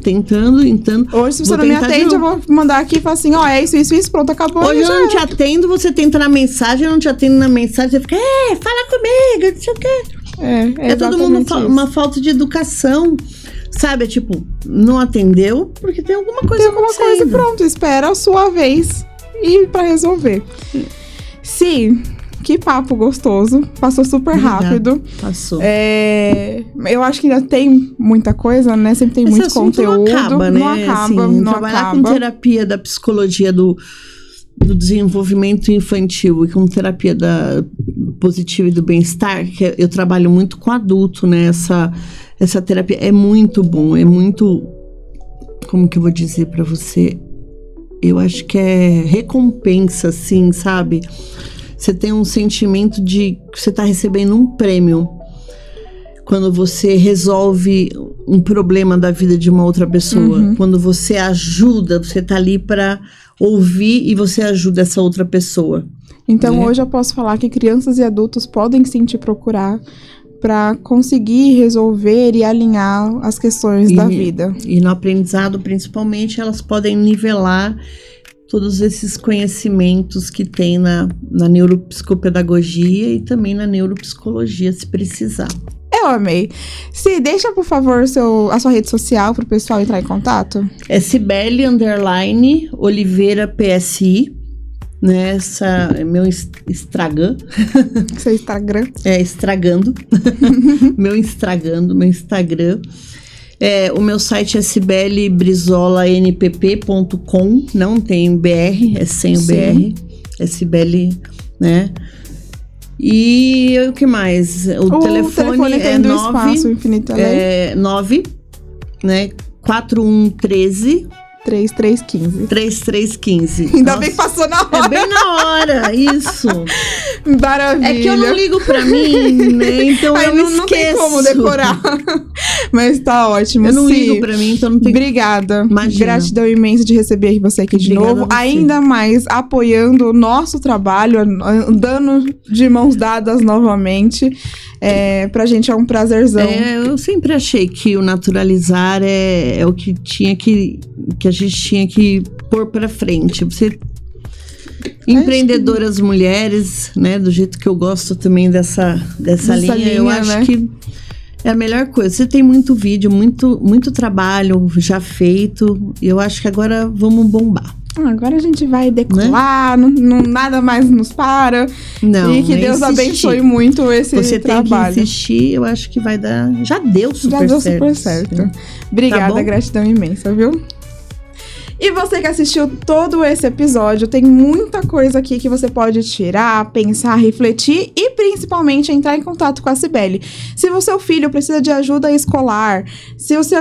Hoje, se você Vou não me tentar de atende, eu novo. vou mandar aqui e falar assim, ó, é isso, pronto, acabou. Hoje e eu já não te era. atendo, você tenta na mensagem, eu não te atendo na mensagem, você fica, fala comigo, não sei o quê. É É todo mundo exatamente isso. uma falta de educação, sabe? É tipo, não atendeu porque tem alguma coisa Tem alguma coisa, acontecendo. pronto, espera a sua vez e pra resolver. Sim, que papo gostoso, passou super Obrigada. rápido. Passou. Eu acho que ainda tem muita coisa, né? Sempre tem Esse muito assunto conteúdo. não acaba, né? Não acaba, Assim, não trabalhar acaba. com terapia da psicologia do desenvolvimento infantil e com terapia da positiva e do bem-estar, que eu trabalho muito com adulto, né? Essa terapia é muito bom, é muito... Como que eu vou dizer pra você? Eu acho que é recompensa, assim, sabe? Você tem um sentimento de que você tá recebendo um prêmio quando você resolve um problema da vida de uma outra pessoa. Quando você ajuda, você tá ali pra ouvir e você ajuda essa outra pessoa. Então, né? hoje eu posso falar que crianças e adultos podem sim te procurar para conseguir resolver e alinhar as questões da vida. E no aprendizado, principalmente, elas podem nivelar todos esses conhecimentos que tem na neuropsicopedagogia e também na neuropsicologia, se precisar. Eu amei. Se deixa, por favor, a sua rede social para o pessoal entrar em contato. É Cibele _Oliveira PSI, né? Essa é meu Instagram. Seu Instagram. Estragando. meu Instagram. O meu site é cibelebrizolaNPP.com. Não tem BR, é sem o Sim. BR. É Cibele, né? E o que mais? O telefone é tem do espaço infinito além. 9, né? 4113 3315. 3315. Ainda bem que passou na hora. É bem na hora, isso. Maravilha. É que eu não ligo pra mim, né? Então Aí eu não tem esqueço. como decorar. Mas tá ótimo. Eu não Sim. ligo pra mim, então não tem. Obrigada. Imagina. Gratidão imensa de receber você aqui de Obrigada novo. a você. Ainda mais apoiando o nosso trabalho, andando de mãos dadas novamente. Pra gente é um prazerzão. Eu sempre achei que o naturalizar é o que a gente tinha que pôr pra frente. Você empreendedoras mulheres, né? Do jeito que eu gosto também dessa linha, eu acho, né? que é a melhor coisa. Você tem muito vídeo, muito trabalho já feito. E eu acho que agora vamos bombar. Agora a gente vai decolar, nada mais nos para. Não, E que nem Deus insistir. abençoe muito esse Você trabalho. tem que insistir, eu acho que vai dar. Já deu super Já deu certo. super certo. Obrigada, Tá bom? gratidão imensa, viu? E você que assistiu todo esse episódio, tem muita coisa aqui que você pode tirar, pensar, refletir e principalmente entrar em contato com a Cibele. Se o seu filho precisa de ajuda escolar, se você,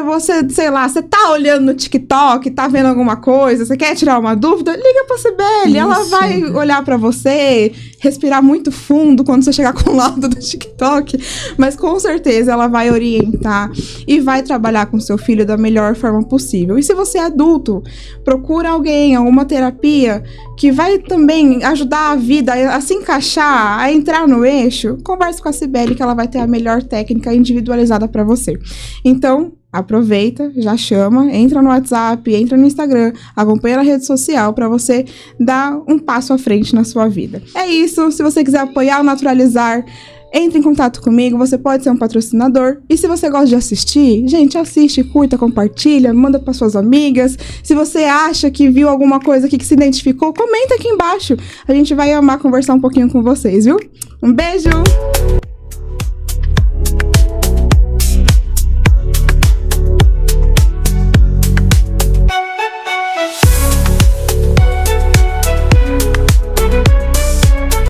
sei lá, você tá olhando no TikTok, tá vendo alguma coisa, você quer tirar uma dúvida, liga pra Cibele. Ela Isso. vai olhar pra você, respirar muito fundo quando você chegar com o laudo do TikTok, mas com certeza ela vai orientar e vai trabalhar com seu filho da melhor forma possível. E se você é adulto, procura alguém, alguma terapia que vai também ajudar a vida a se encaixar, a entrar no eixo, converse com a Cibele que ela vai ter a melhor técnica individualizada para você. Então, aproveita, já chama, entra no WhatsApp, entra no Instagram, acompanha na rede social para você dar um passo à frente na sua vida. É isso, se você quiser apoiar o Naturalizar, entre em contato comigo, você pode ser um patrocinador. E se você gosta de assistir, gente, assiste, curta, compartilha, manda para suas amigas. Se você acha que viu alguma coisa aqui que se identificou, comenta aqui embaixo. A gente vai amar conversar um pouquinho com vocês, viu? Um beijo!